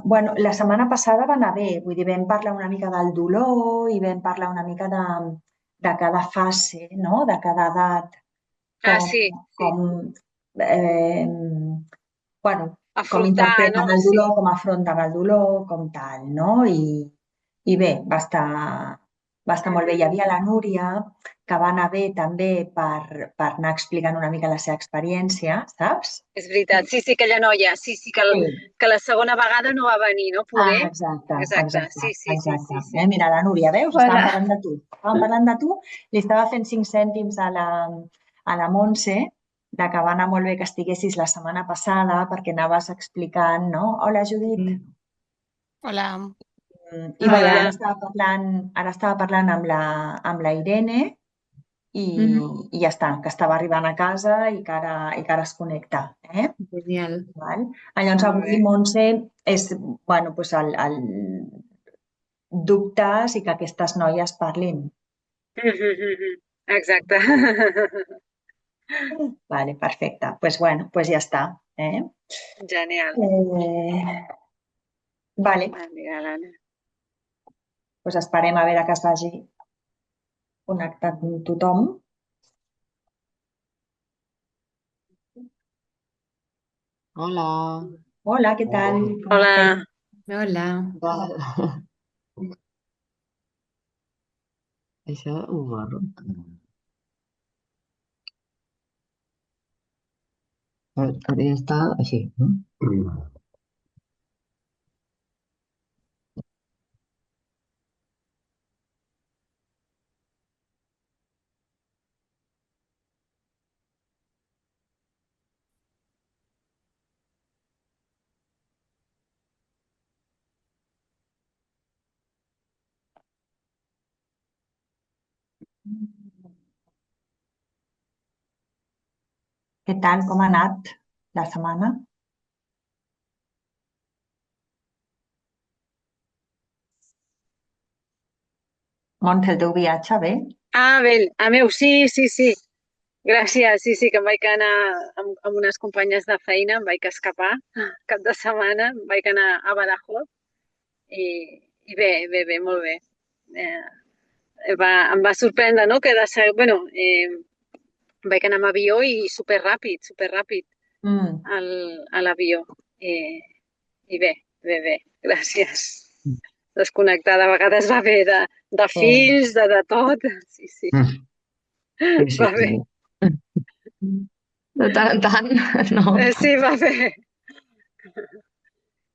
bueno, la setmana passada va anar bé, vull dir, vam parlar una mica del dolor i vam parlar una mica de cada fase, no? De cada edat, Ah, com, sí, sí. com, eh, bueno, com Afrontar, interpreten no? el Sí. dolor, com afronten el dolor, com tal, no? I bé, va estar molt bé. Hi havia la Núria, que va anar bé també per anar explicant una mica la seva experiència, saps? És veritat. Sí, sí, aquella noia. Sí, sí, Sí. que la segona vegada no va venir, no? Ah, Poder. exacte, Exacte. exacte, Sí, sí, sí, exacte. sí, sí. Mira, la Núria, veus? Estàvem Hola. parlant de tu. Estàvem parlant de tu, li estava fent 5 cèntims a la Montse, de que va anar molt bé que estiguessis la setmana passada perquè anaves explicant, no? Hola, Judit. Sí. Hola. I bé, ara Hola. estava parlant amb la Irene i, Ujú. i ja està, que estava arribant a casa i que ara es connecta. Genial. Val? Llavors Molt avui bé. Montse és, bueno, doncs el dubtes i que aquestes noies parlin. Exacte. Vale, perfecte. Pues bueno, pues ja està. Genial. Eh, vale, Mira, l'Anna. pues esperem a veure que es vagi connectant tothom. Hola. Hola, què tal? Com estem? Hola. Hola. Tal? Això ho borro. Hauria d'estar així, no? Què tal? Com ha anat la setmana? Montse, el teu viatge, bé? Ah, bé. A meu, sí, sí, sí. Gràcies. Sí, sí, que em vaig anar amb unes companyes de feina, em vaig escapar cap de setmana, em vaig anar a Badajoz i, i bé, bé, bé, molt bé. Em va sorprendre, no?, que bueno, vaig anar amb avió i super ràpid Mm. a l'avió. Eh, I bé, bé, bé, gràcies. Desconnectar de vegades va bé de Eh, fills, de tot. Sí, sí, Mm. Sí, sí, va bé. sí. De tant en tant, no. Sí, va bé.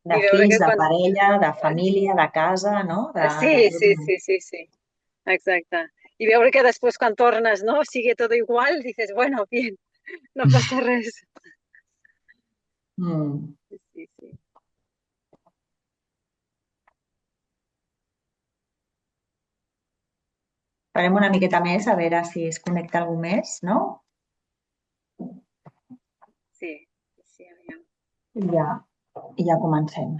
de I veure fills, que de quan... parella, de família, de casa, no? De Sí, tot. sí, sí, sí, sí, exacte. I veure que després quan tornes, no?, sigue tot igual, dices, bueno, bien, no passa res. Mm. Sí, sí, sí. Farem una miqueta més a veure si es connecta algú més, no? Sí, sí, aviam. I ja comencem.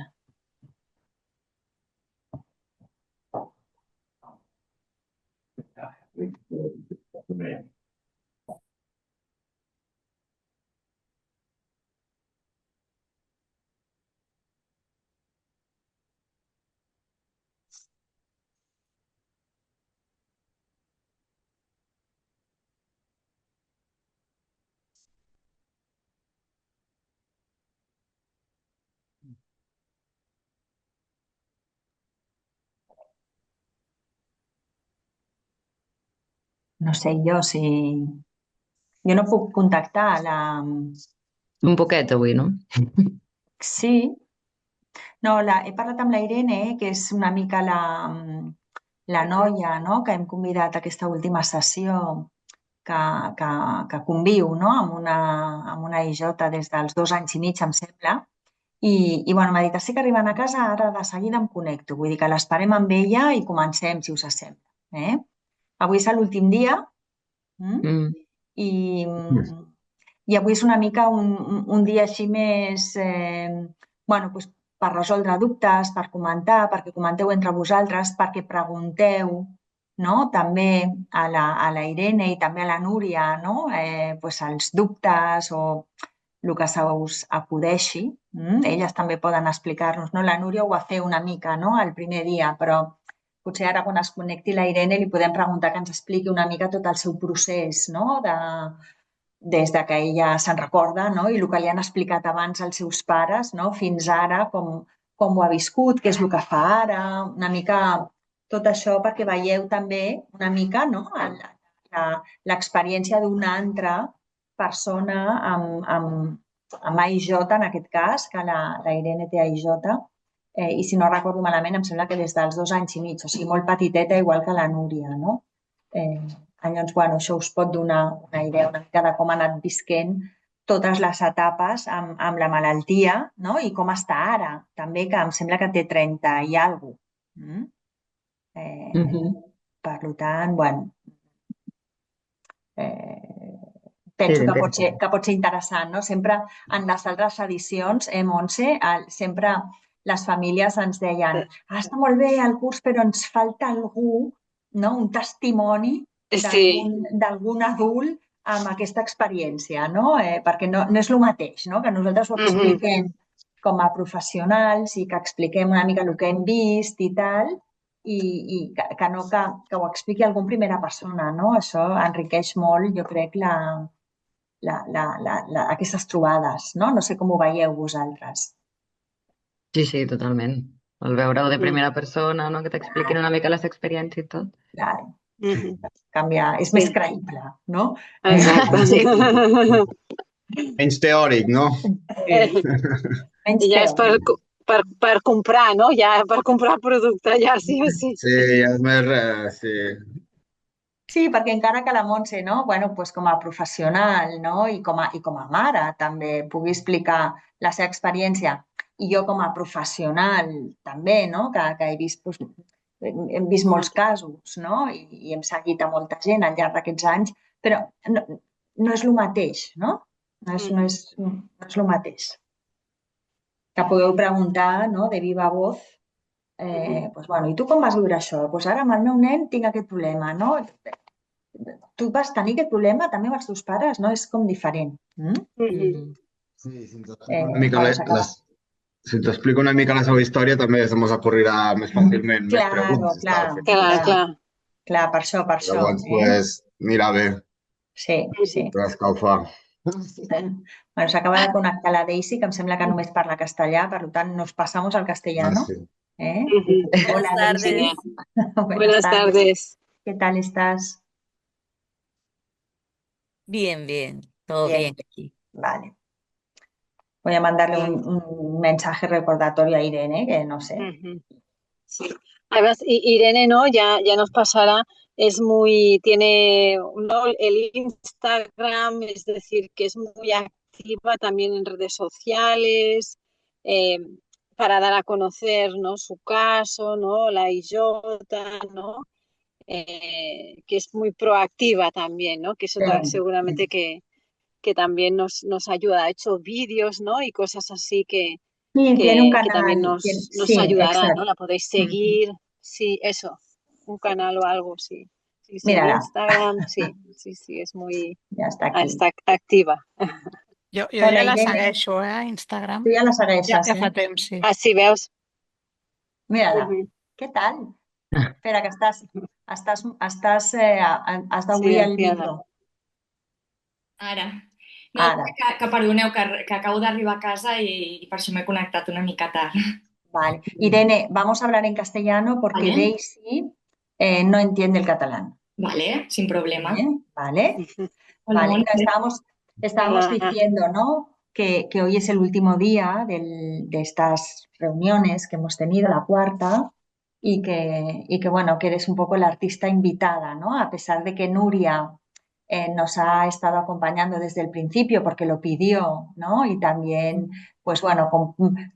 No sé jo si... Jo no puc contactar la... Un poquet avui, no? Sí, no, he parlat amb la Irene, que és una mica la noia, no?, que hem convidat a aquesta última sessió que, que, que conviu, no?, amb una IJ des dels 2 anys i mig, em sembla. I bueno, m'ha dit, sí que arribant a casa ara de seguida em connecto. Vull dir que l'esperem amb ella i comencem, si us sembla. Avui és l'últim dia. Mm? Mm. I, i avui és una mica un dia així més, bueno, doncs per resoldre dubtes, per comentar, perquè comenteu entre vosaltres, perquè pregunteu, no? També a la Irene i també a la Núria, no? Doncs els dubtes o el que se us acudeixi. Elles també poden explicar-nos, no? La Núria ho va fer una mica, no? El primer dia, però potser ara quan es connecti la Irene li podem preguntar que ens expliqui una mica tot el seu procés, no? Des de que ella se'n recorda, no? I el que li han explicat abans els seus pares, no? Fins ara, com ho ha viscut, què és el que fa ara, una mica tot això perquè veieu també una mica, no? L'experiència d'una altra persona amb AIJ, en aquest cas, que la Irene té AIJ, i si no recordo malament, em sembla que des dels 2 anys i mig, o sigui, molt petiteta, igual que la Núria, no? Llavors, bueno, això us pot donar una idea una mica de com ha anat visquent totes les etapes amb la malaltia, no? I com està ara, també, que em sembla que té 30 i alguna cosa. Per tant, bueno, penso que pot ser interessant, no? Sempre en les altres edicions, Montse, sempre les famílies ens deien està molt bé el curs, però ens falta algú, no? Un testimoni d'algun adult amb aquesta experiència, no? Perquè no és el mateix, no? Que nosaltres ho expliquem com a professionals i que expliquem una mica el que hem vist i tal, i que ho expliqui algú en primera persona, no? Això enriqueix molt, jo crec, aquestes trobades, no? No sé com ho veieu vosaltres. Sí, totalment. El veure-ho de primera persona, no? Que t'expliquin una mica les experiències i tot. Clar. Canviar, és més creïble, no? Exacte. Menys teòric, no? I ja és per comprar, no? Ja per comprar el producte, ja sí o sí. Sí, ja és més... Sí. Sí, perquè encara que la Montse, no? Bueno, pues com a professional, no? I com a mare també pugui explicar la seva experiència. I jo com a professional també, no? Que he vist, pues, hem vist molts casos, no? I hem seguit a molta gent al llarg d'aquests anys, però no és el mateix, no? No és el mateix. Que podeu preguntar, no? De viva voz, pues, bueno, i tu com vas viure això? Pues ara amb el meu nen tinc aquest problema, no? Tu vas tenir aquest problema també amb els teus pares, no? És com diferent. Sí, si ens explica una mica la seva història també se mos acorrirà més fàcilment més preguntes. Clar, per això. Llavors, pues, anirà bé. Sí. Per escalfar. Bueno, s'acaba de connectar la Daisy, que em sembla que només parla castellà, per tant, nos pasamos al castellano. Sí. Hola, Daisy. Buenas tardes. ¿Qué tal estás? Bien, todo bien aquí. Vale. Voy a mandarle un mensaje recordatorio a Irene, que no sé. Sí. Además, Irene, ¿no? Ya nos pasará, tiene, ¿no? El Instagram, es decir, que es muy activa también en redes sociales, para dar a conocer, ¿no? Su caso, ¿no? La IJOTA, ¿no? Que es muy proactiva también, ¿no? Que eso seguramente que también nos ayuda. Ha hecho vídeos, ¿no? Y cosas así que tiene un canal, que también nos ayudará, ¿no? La podéis seguir. Sí, eso. Un canal o algo, sí. Mírala. Instagram, sí, es muy... Ja està aquí. Està activa. Jo ja la segueixo, Instagram. Tu ja la segueixes, ja fa temps, sí. Ah, sí, veus? Mírala. Què tal? Espera, que has d'obrir el vídeo. Ara. No, que perdoneu, que acabo d'arribar a casa y per això m'he connectat una mica tard. Vale. Irene, vamos a hablar en castellano porque Daisy no entiende el catalán. Vale, sin problema. Vale. Vale. Estábamos diciendo, ¿no? Que hoy es el último día de estas reuniones que hemos tenido, la cuarta, y que bueno, que eres un poco la artista invitada, ¿no? A pesar de que Nuria nos ha estado acompañando desde el principio porque lo pidió, ¿no? Y también, pues bueno,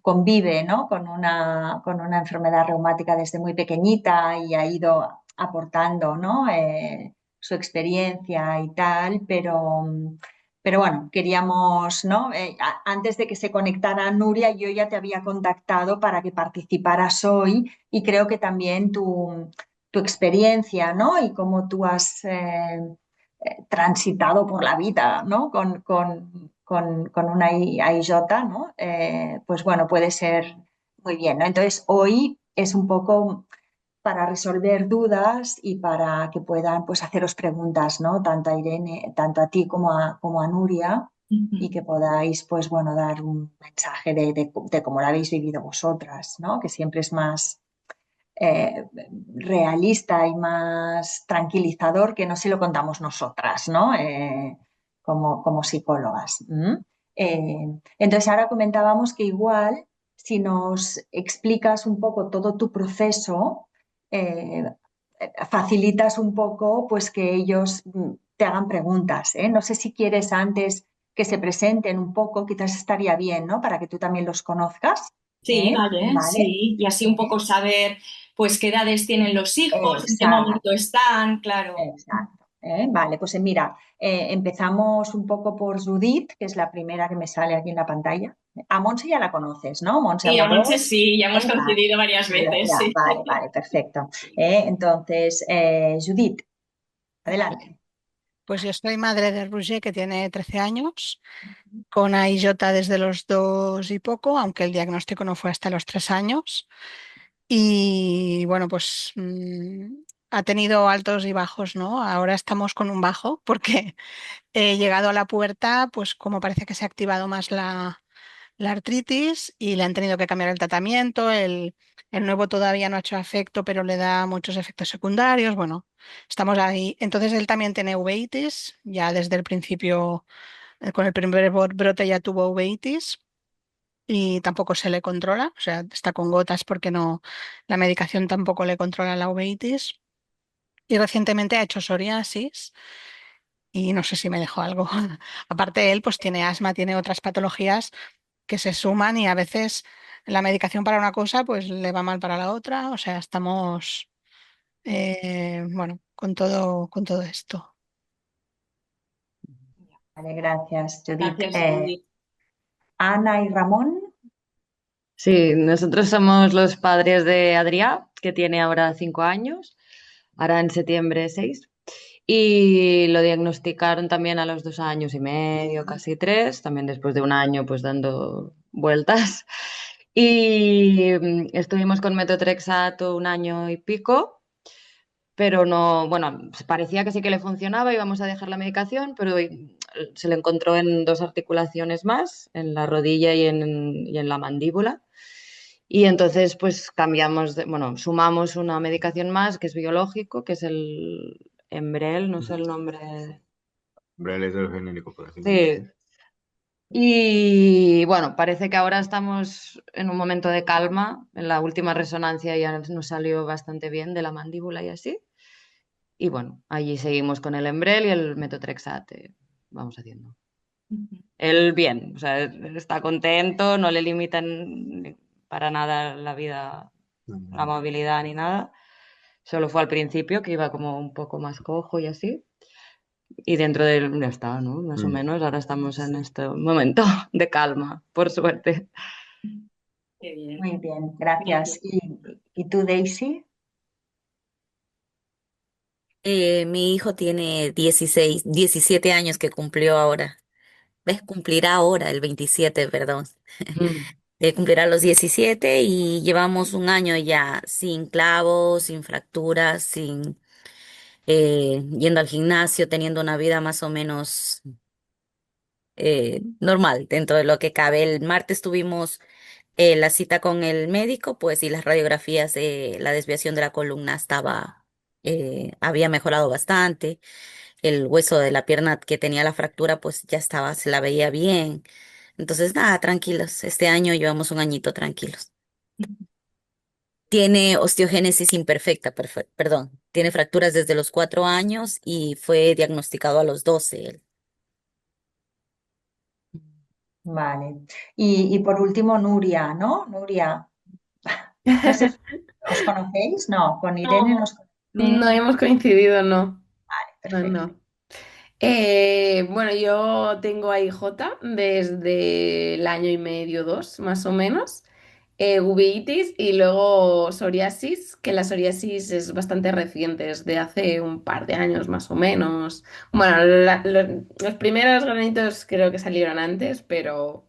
convive, ¿no? Con una enfermedad reumática desde muy pequeñita y ha ido aportando, ¿no? Su experiencia y tal, pero bueno, queríamos, ¿no? Antes de que se conectara Nuria, yo ya te había contactado para que participaras hoy y creo que también tu experiencia, ¿no? Y cómo tú has transitado por la vida, ¿no? Con con una IJ, ¿no? Pues bueno, puede ser muy bien, ¿no? Entonces, hoy es un poco para resolver dudas y para que puedan pues haceros preguntas, ¿no? Tanto a Irene, tanto a ti como a Nuria, y que podáis pues bueno dar un mensaje de cómo lo habéis vivido vosotras, ¿no? Que siempre es más eh, realista y más tranquilizador que no si lo contamos nosotras, ¿no? Como psicólogas. Entonces ahora comentábamos que igual si nos explicas un poco todo tu proceso, eh, facilitas un poco pues que ellos te hagan preguntas, ¿eh? No sé si quieres antes que se presenten un poco, quizás estaría bien, ¿no? Para que tú también los conozcas. Sí, vale, ¿Vale? sí. Y así un poco saber, pues, qué edades tienen los hijos, en qué Exacto. momento están, claro. Exacto. Vale, pues mira, empezamos un poco por Judith, que es la primera que me sale aquí en la pantalla. A Monse ya la conoces, ¿no? Monse Sí, a Montse Amorós. sí, ya hemos Vale, coincidido varias veces, sí. vale, vale, perfecto. Entonces, Judith, adelante. Pues yo soy madre de Roger, que tiene 13 años, con AIJ desde los 2 y poco, aunque el diagnóstico no fue hasta los 3 años. Y bueno, pues ha tenido altos y bajos, ¿no? Ahora estamos con un bajo porque llegado a la pubertad, pues como parece que se ha activado más la artritis y le han tenido que cambiar el tratamiento. El nuevo todavía no ha hecho efecto, pero le da muchos efectos secundarios. Bueno, estamos ahí. Entonces él también tiene uveitis, ya desde el principio, con el primer brote ya tuvo uveitis y tampoco se le controla, o sea, está con gotas porque no, la medicación tampoco le controla la uveitis. Y recientemente ha hecho psoriasis y no sé si me dejó algo. Aparte él, pues tiene asma, tiene otras patologías que se suman y a veces la medicación para una cosa pues le va mal para la otra. O sea, estamos bueno, con todo esto. Vale, gracias, Judith. Gracias, Judith. Ana y Ramón. Sí, nosotros somos los padres de Adrià, que tiene ahora 5 años, ahora en septiembre 6. Y lo diagnosticaron también a los 2 años y medio, casi 3, también después de un año pues dando vueltas. Y estuvimos con metotrexato un año y pico, pero no, bueno, parecía que sí que le funcionaba, íbamos a dejar la medicación, pero se le encontró en 2 articulaciones más, en la rodilla y en la mandíbula. Y entonces, pues cambiamos, bueno, sumamos una medicación más que es biológico, que es el Embrel, no sé el nombre. Braille es el genérico, por así Sí. Y bueno, parece que ahora estamos en un momento de calma. En la última resonancia ya nos salió bastante bien de la mandíbula y así. Y bueno, allí seguimos con el Embrel y el metotrexate. Vamos haciendo. Él bien, o sea, está contento, no le limitan para nada la vida, la movilidad ni nada. Solo fue al principio que iba como un poco más cojo y así. Y dentro de él ya está, ¿no? Más o menos. Ahora estamos en este momento de calma, por suerte. Qué bien. Muy bien, gracias. Gracias. ¿Y tú, Daisy? Mi hijo tiene 17 años que cumplió ahora. ¿Ves? Cumplirá ahora, el 27, perdón. Mm. Él cumplirá los 17 y llevamos un año ya sin clavos, sin fracturas, sin yendo al gimnasio, teniendo una vida más o menos normal dentro de lo que cabe. El martes tuvimos la cita con el médico, pues y las radiografías de la desviación de la columna había mejorado bastante. El hueso de la pierna que tenía la fractura, pues ya estaba, se la veía bien. Entonces, nada, tranquilos. Este año llevamos un añito tranquilos. Tiene osteogénesis imperfecta, perdón. Tiene fracturas desde los 4 años y fue diagnosticado a los 12 él. Vale. Y por último, Nuria, ¿no? Nuria, no sé, ¿os conocéis? No, con Irene No, nos no conocéis. hemos coincidido, no. No, Perfecto. no. Bueno, yo tengo a IJ desde el año y medio, dos, más o menos. Uveitis y luego psoriasis, que la psoriasis es bastante reciente, es de hace un par de años más o menos. Bueno, los primeros granitos creo que salieron antes, pero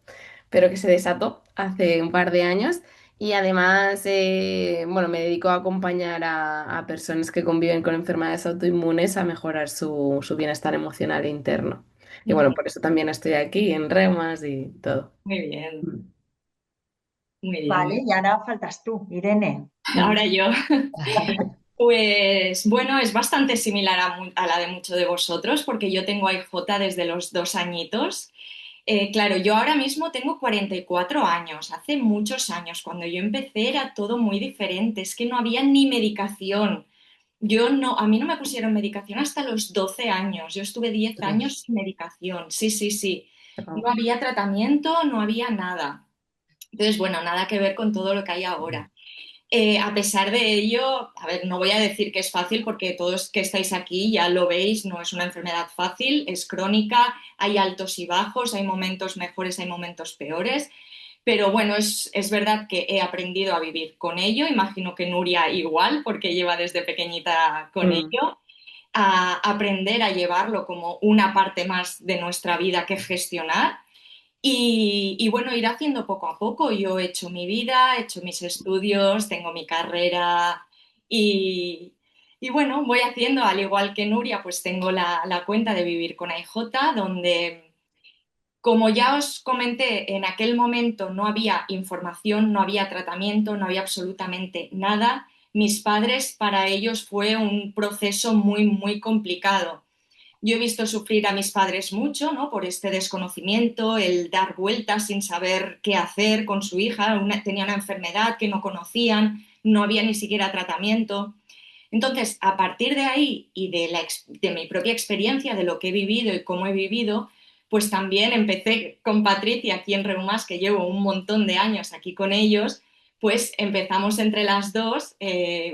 que se desató hace un par de años. Y además, bueno, me dedico a acompañar a personas que conviven con enfermedades autoinmunes a mejorar su bienestar emocional e interno. Y bueno, por eso también estoy aquí en Reumas y todo. Muy bien, muy Vale, bien. y ahora faltas tú, Irene. Ahora yo. Pues bueno, es bastante similar a la de muchos de vosotros, porque yo tengo a IJ desde los 2 añitos. Claro, yo ahora mismo tengo 44 años. Hace muchos años, cuando yo empecé, era todo muy diferente. Es que no había ni medicación. Yo no, a mí no me pusieron medicación hasta los 12 años. Yo estuve 10 años sin medicación. Sí, sí, sí. No había tratamiento, no había nada. Entonces, bueno, nada que ver con todo lo que hay ahora. A pesar de ello, a ver, no voy a decir que es fácil porque todos que estáis aquí ya lo veis, no es una enfermedad fácil, es crónica, hay altos y bajos, hay momentos mejores, hay momentos peores, pero bueno, es verdad que he aprendido a vivir con ello, imagino que Nuria igual, porque lleva desde pequeñita con Mm. ello, a aprender a llevarlo como una parte más de nuestra vida que gestionar y bueno, ir haciendo poco a poco. Yo he hecho mi vida, he hecho mis estudios, tengo mi carrera y, y bueno, voy haciendo, al igual que Nuria, pues tengo la cuenta de Vivir con AIJ, donde, como ya os comenté, en aquel momento no había información, no había tratamiento, no había absolutamente nada. Mis padres, para ellos fue un proceso muy, muy complicado. Yo he visto sufrir a mis padres mucho, ¿no? Por este desconocimiento, el dar vueltas sin saber qué hacer con su hija. Tenía una enfermedad que no conocían, no había ni siquiera tratamiento. Entonces, a partir de ahí y de mi propia experiencia, de lo que he vivido y cómo he vivido, pues también empecé con Patricia aquí en Reumas, que llevo un montón de años aquí con ellos, pues empezamos entre las dos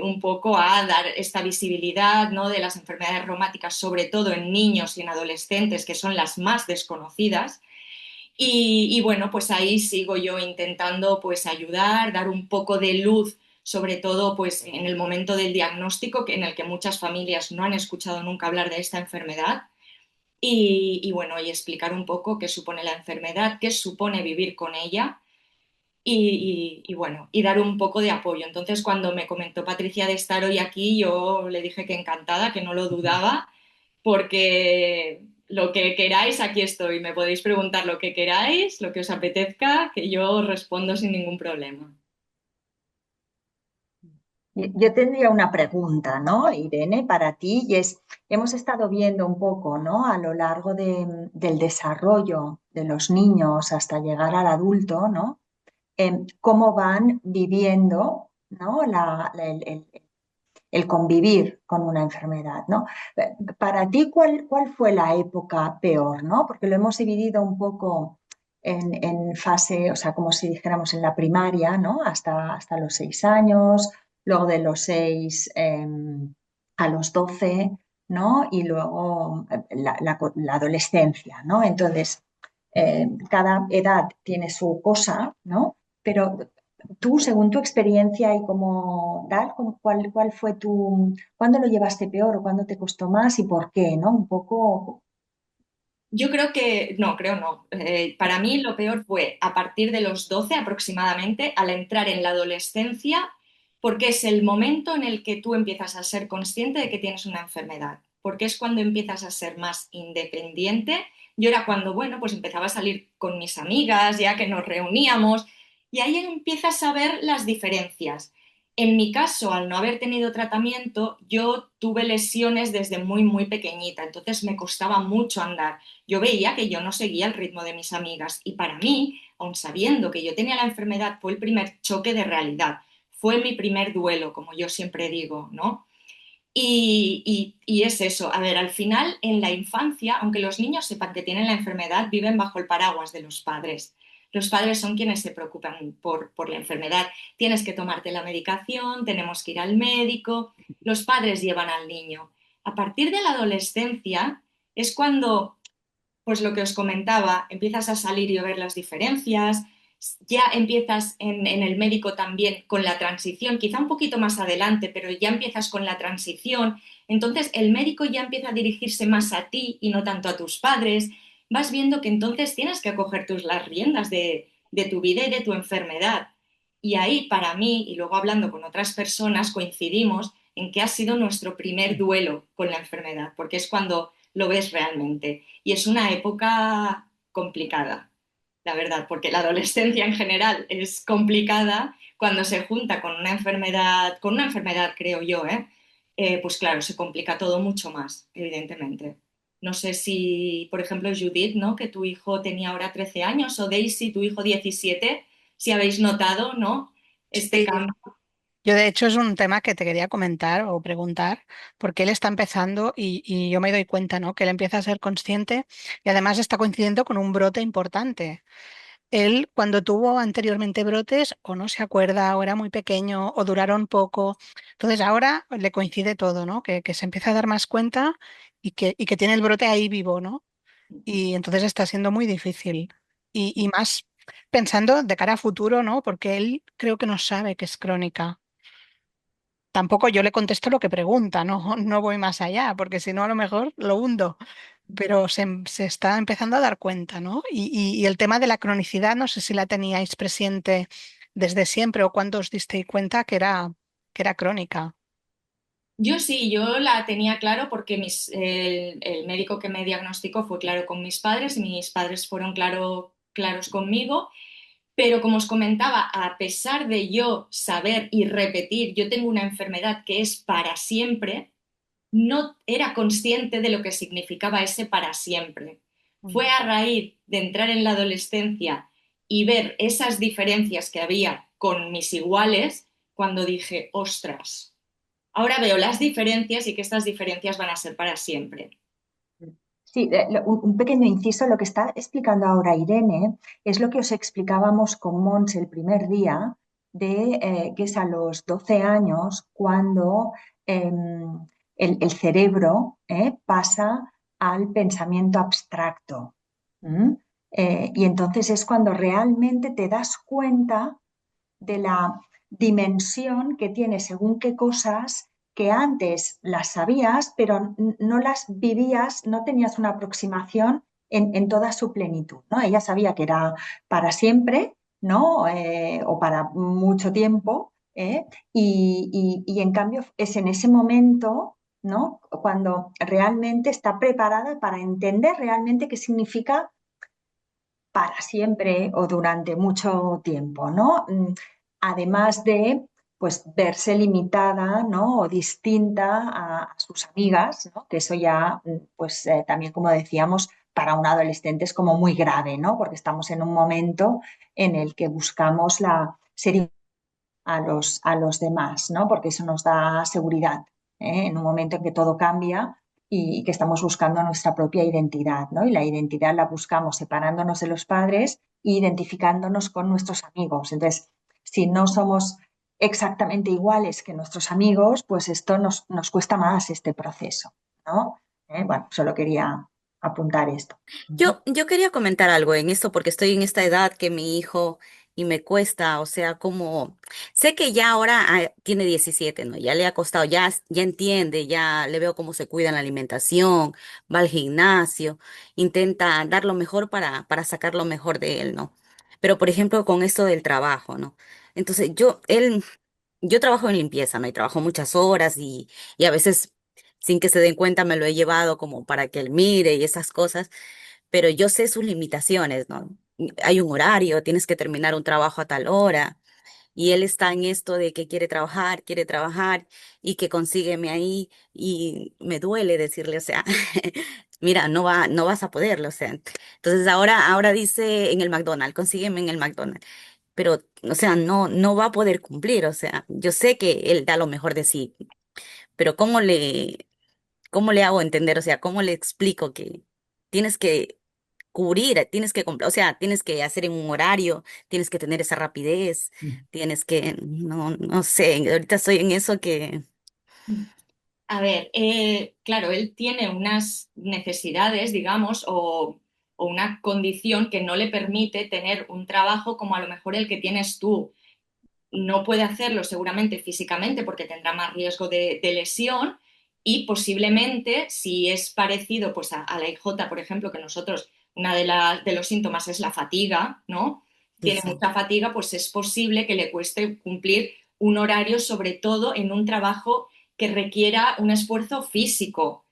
un poco a dar esta visibilidad, ¿no? De las enfermedades reumáticas, sobre todo en niños y en adolescentes, que son las más desconocidas. Y bueno, pues ahí sigo yo intentando pues ayudar, dar un poco de luz, sobre todo pues en el momento del diagnóstico, en el que muchas familias no han escuchado nunca hablar de esta enfermedad. Y bueno, y explicar un poco qué supone la enfermedad, qué supone vivir con ella y bueno, y dar un poco de apoyo. Entonces, cuando me comentó Patricia de estar hoy aquí, yo le dije que encantada, que no lo dudaba, porque lo que queráis, aquí estoy. Me podéis preguntar lo que queráis, lo que os apetezca, que yo os respondo sin ningún problema. Yo tendría una pregunta, ¿no, Irene, para ti? Y es, hemos estado viendo un poco, ¿no? A lo largo del desarrollo de los niños hasta llegar al adulto, ¿no? Cómo van viviendo, ¿no? El convivir con una enfermedad, ¿no? Para ti, ¿cuál fue la época peor, ¿no? Porque lo hemos dividido un poco en fase, o sea, como si dijéramos en la primaria, ¿no? Hasta los 6 años, luego de los 6 a los 12, ¿no? Y luego la adolescencia, ¿no? Entonces, cada edad tiene su cosa, ¿no? Pero tú, según tu experiencia y como tal, ¿cuál fue cuándo lo llevaste peor o cuándo te costó más y por qué, ¿no? Un poco. Yo creo que, no, creo no. Para mí lo peor fue a partir de los 12 aproximadamente, al entrar en la adolescencia, porque es el momento en el que tú empiezas a ser consciente de que tienes una enfermedad, porque es cuando empiezas a ser más independiente. Yo era cuando, bueno, pues empezaba a salir con mis amigas, ya que nos reuníamos, y ahí empiezas a ver las diferencias. En mi caso, al no haber tenido tratamiento, yo tuve lesiones desde muy, muy pequeñita, entonces me costaba mucho andar. Yo veía que yo no seguía el ritmo de mis amigas y para mí, aun sabiendo que yo tenía la enfermedad, fue el primer choque de realidad, fue mi primer duelo, como yo siempre digo, ¿no? Y es eso, a ver, al final en la infancia, aunque los niños sepan que tienen la enfermedad, viven bajo el paraguas de los padres. Los padres son quienes se preocupan por la enfermedad. Tienes que tomarte la medicación, tenemos que ir al médico, los padres llevan al niño. A partir de la adolescencia es cuando, pues lo que os comentaba, empiezas a salir y a ver las diferencias, ya empiezas en el médico también con la transición, quizá un poquito más adelante, pero ya empiezas con la transición, entonces el médico ya empieza a dirigirse más a ti y no tanto a tus padres, vas viendo que entonces tienes que coger las riendas de tu vida y de tu enfermedad. Y ahí para mí, y luego hablando con otras personas, coincidimos en que ha sido nuestro primer duelo con la enfermedad, porque es cuando lo ves realmente. Y es una época complicada, la verdad, porque la adolescencia en general es complicada cuando se junta con una enfermedad creo yo, pues claro, se complica todo mucho más, evidentemente. No sé si, por ejemplo, Judith, ¿no? Que tu hijo tenía ahora 13 años, o Daisy, tu hijo 17, si habéis notado, ¿no? Este Sí, cambio. yo de hecho es un tema que te quería comentar o preguntar, porque él está empezando y yo me doy cuenta, ¿no? Que él empieza a ser consciente y además está coincidiendo con un brote importante. Él, cuando tuvo anteriormente brotes, o no se acuerda, o era muy pequeño, o duraron poco. Entonces ahora le coincide todo, ¿no? Que se empieza a dar más cuenta y que tiene el brote ahí vivo, ¿no? Y entonces está siendo muy difícil. Y más pensando de cara a futuro, ¿no? Porque él creo que no sabe que es crónica. Tampoco yo le contesto lo que pregunta, no, no voy más allá, porque si no a lo mejor lo hundo, pero se está empezando a dar cuenta, ¿no? Y el tema de la cronicidad, no sé si la teníais presente desde siempre o cuándo os disteis cuenta que era crónica. Yo sí, yo la tenía claro porque el médico que me diagnosticó fue claro con mis padres y mis padres fueron claros conmigo, pero como os comentaba, a pesar de yo saber y repetir, yo tengo una enfermedad que es para siempre, no era consciente de lo que significaba ese para siempre. Fue a raíz de entrar en la adolescencia y ver esas diferencias que había con mis iguales cuando dije, ostras, ahora veo las diferencias y que estas diferencias van a ser para siempre. Sí, un pequeño inciso, lo que está explicando ahora Irene es lo que os explicábamos con Mons el primer día, que es a los 12 años cuando el cerebro pasa al pensamiento abstracto. ¿Mm? Y entonces es cuando realmente te das cuenta de la dimensión que tiene según qué cosas que antes las sabías, pero no las vivías, no tenías una aproximación en toda su plenitud, ¿no? Ella sabía que era para siempre, ¿no? O para mucho tiempo, y en cambio es en ese momento, ¿no? Cuando realmente está preparada para entender realmente qué significa para siempre o durante mucho tiempo, ¿no? Además de pues verse limitada, ¿no? O distinta a sus amigas, ¿no? Que eso ya, pues también como decíamos, para un adolescente es como muy grave, ¿no? Porque estamos en un momento en el que buscamos la ser a los demás, ¿no? Porque eso nos da seguridad, en un momento en que todo cambia y que estamos buscando nuestra propia identidad, ¿no? Y la identidad la buscamos separándonos de los padres e identificándonos con nuestros amigos. Entonces, si no somos exactamente iguales que nuestros amigos, pues esto nos cuesta más este proceso, ¿no? Bueno, solo quería apuntar esto. Yo quería comentar algo en esto porque estoy en esta edad que mi hijo y me cuesta, o sea, como sé que ya ahora tiene 17, ¿no? Ya le ha costado, ya entiende, ya le veo cómo se cuida en la alimentación, va al gimnasio, intenta dar lo mejor para sacar lo mejor de él, ¿no? Pero por ejemplo, con esto del trabajo, ¿no? Entonces, yo trabajo en limpieza, ¿no? Y trabajo muchas horas y a veces sin que se den cuenta me lo he llevado como para que él mire y esas cosas, pero yo sé sus limitaciones, ¿no? Hay un horario, tienes que terminar un trabajo a tal hora, y él está en esto de que quiere trabajar y que consígueme ahí, y me duele decirle, o sea, mira, no vas a poderlo, o sea. Entonces ahora dice en el McDonald's, consígueme en el McDonald's, pero, o sea, no va a poder cumplir, o sea, yo sé que él da lo mejor de sí, pero ¿cómo le hago entender? O sea, ¿cómo le explico que tienes que cubrir, o sea, tienes que hacer en un horario, tienes que tener esa rapidez, tienes que, no sé, ahorita estoy en eso que, A ver, claro, él tiene unas necesidades, digamos, o o una condición que no le permite tener un trabajo como a lo mejor el que tienes tú. No puede hacerlo seguramente físicamente porque tendrá más riesgo de lesión y posiblemente si es parecido pues a la IJ, por ejemplo, que nosotros, una de los síntomas es la fatiga, ¿no? Sí, Tiene sí. mucha fatiga, pues es posible que le cueste cumplir un horario, sobre todo en un trabajo que requiera un esfuerzo físico.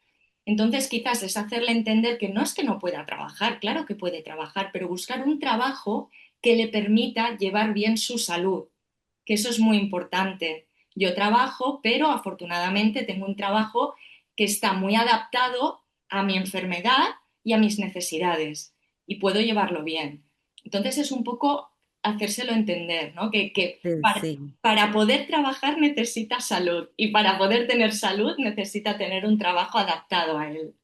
Entonces, quizás es hacerle entender que no es que no pueda trabajar, claro que puede trabajar, pero buscar un trabajo que le permita llevar bien su salud, que eso es muy importante. Yo trabajo, pero afortunadamente tengo un trabajo que está muy adaptado a mi enfermedad y a mis necesidades y puedo llevarlo bien. Entonces es un poco hacérselo entender, ¿no? Que Sí, sí. para poder trabajar necesita salud y para poder tener salud necesita tener un trabajo adaptado a él.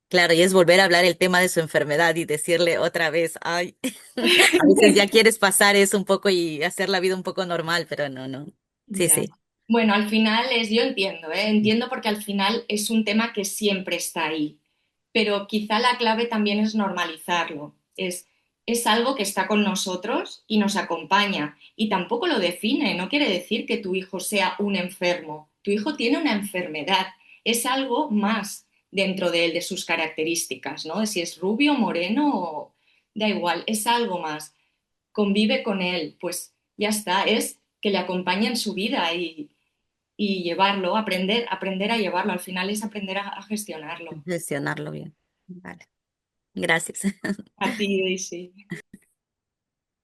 Claro, y es volver a hablar el tema de su enfermedad y decirle otra vez, ay, a veces ya quieres pasar eso un poco y hacer la vida un poco normal, pero no, no. Sí, Ya. sí. Bueno, al final yo entiendo, ¿eh? Entiendo porque al final es un tema que siempre está ahí, pero quizá la clave también es normalizarlo. Es algo que está con nosotros y nos acompaña y tampoco lo define, no quiere decir que tu hijo sea un enfermo. Tu hijo tiene una enfermedad, es algo más dentro de él, de sus características, ¿no? De si es rubio, moreno, da igual, es algo más. Convive con él, pues ya está, es que le acompañe en su vida y llevarlo, aprender a llevarlo. Al final es aprender a gestionarlo. Gestionarlo bien. Vale. Gracias. A ti, Daisy.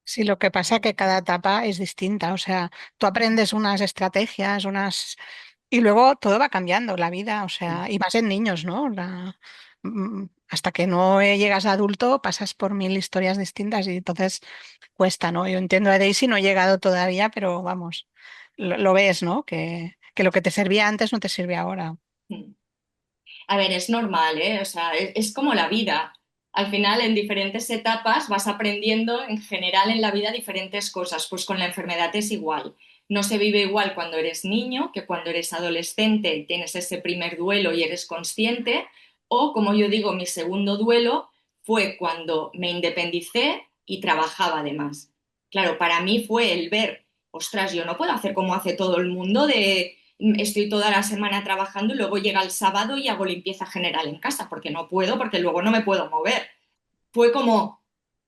Sí, lo que pasa es que cada etapa es distinta, o sea, tú aprendes unas estrategias, y luego todo va cambiando la vida, o sea, y más en niños, ¿no? Hasta que no llegas a adulto pasas por mil historias distintas y entonces cuesta, ¿no? Yo entiendo a Daisy, no he llegado todavía, pero vamos, lo ves, ¿no? Que lo que te servía antes no te sirve ahora. A ver, es normal, ¿eh? O sea, es como la vida. Al final, en diferentes etapas vas aprendiendo en general en la vida diferentes cosas. Pues con la enfermedad es igual. No se vive igual cuando eres niño que cuando eres adolescente y tienes ese primer duelo y eres consciente. O, como yo digo, mi segundo duelo fue cuando me independicé y trabajaba además. Claro, para mí fue el ver, ostras, yo no puedo hacer como hace todo el mundo de estoy toda la semana trabajando y luego llega el sábado y hago limpieza general en casa, porque no puedo, porque luego no me puedo mover. Fue como,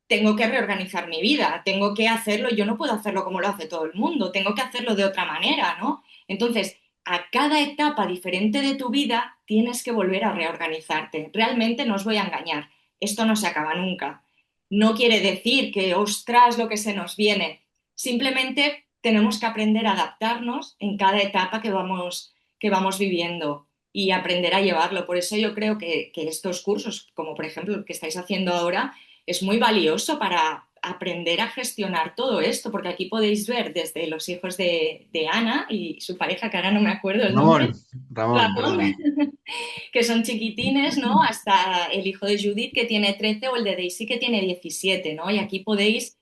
tengo que reorganizar mi vida, tengo que hacerlo, yo no puedo hacerlo como lo hace todo el mundo, tengo que hacerlo de otra manera, ¿no? Entonces, a cada etapa diferente de tu vida tienes que volver a reorganizarte. Realmente no os voy a engañar, esto no se acaba nunca. No quiere decir que, ostras, lo que se nos viene. Simplemente tenemos que aprender a adaptarnos en cada etapa que vamos viviendo y aprender a llevarlo. Por eso yo creo que estos cursos, como por ejemplo el que estáis haciendo ahora, es muy valioso para aprender a gestionar todo esto, porque aquí podéis ver desde los hijos de Ana y su pareja, que ahora no me acuerdo el nombre, Ramón, Ramón, perdona. que son chiquitines, ¿no? Hasta el hijo de Judith, que tiene 13, o el de Daisy, que tiene 17, ¿no? Y aquí podéis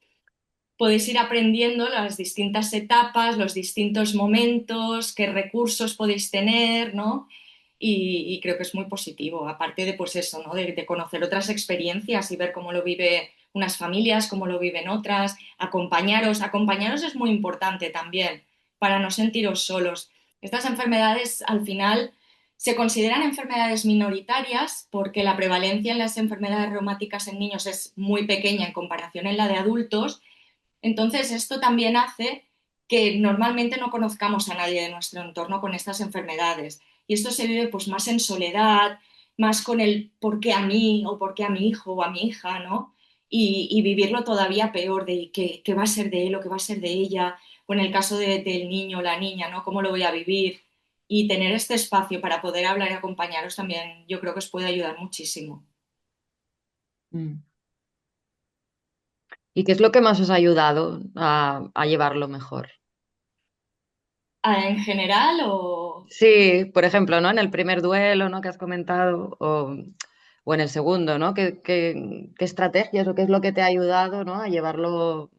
ir aprendiendo las distintas etapas, los distintos momentos, qué recursos podéis tener, ¿no? Y creo que es muy positivo, aparte de pues eso, ¿no? De conocer otras experiencias y ver cómo lo vive unas familias, cómo lo viven otras, acompañaros es muy importante también para no sentiros solos. Estas enfermedades al final se consideran enfermedades minoritarias porque la prevalencia en las enfermedades reumáticas en niños es muy pequeña en comparación en la de adultos. Entonces, esto también hace que normalmente no conozcamos a nadie de nuestro entorno con estas enfermedades. Y esto se vive pues más en soledad, más con el por qué a mí o por qué a mi hijo o a mi hija, ¿no? Y vivirlo todavía peor de qué va a ser de él o qué va a ser de ella, o en el caso del niño o la niña, ¿no? ¿Cómo lo voy a vivir? Y tener este espacio para poder hablar y acompañaros también yo creo que os puede ayudar muchísimo. Mm. ¿Y qué es lo que más os ha ayudado a llevarlo mejor? Ah, ¿en general o...? Sí, por ejemplo, ¿no? En el primer duelo, ¿no? Que has comentado, o en el segundo, ¿no? ¿Qué estrategias o qué es lo que te ha ayudado, ¿no? A llevarlo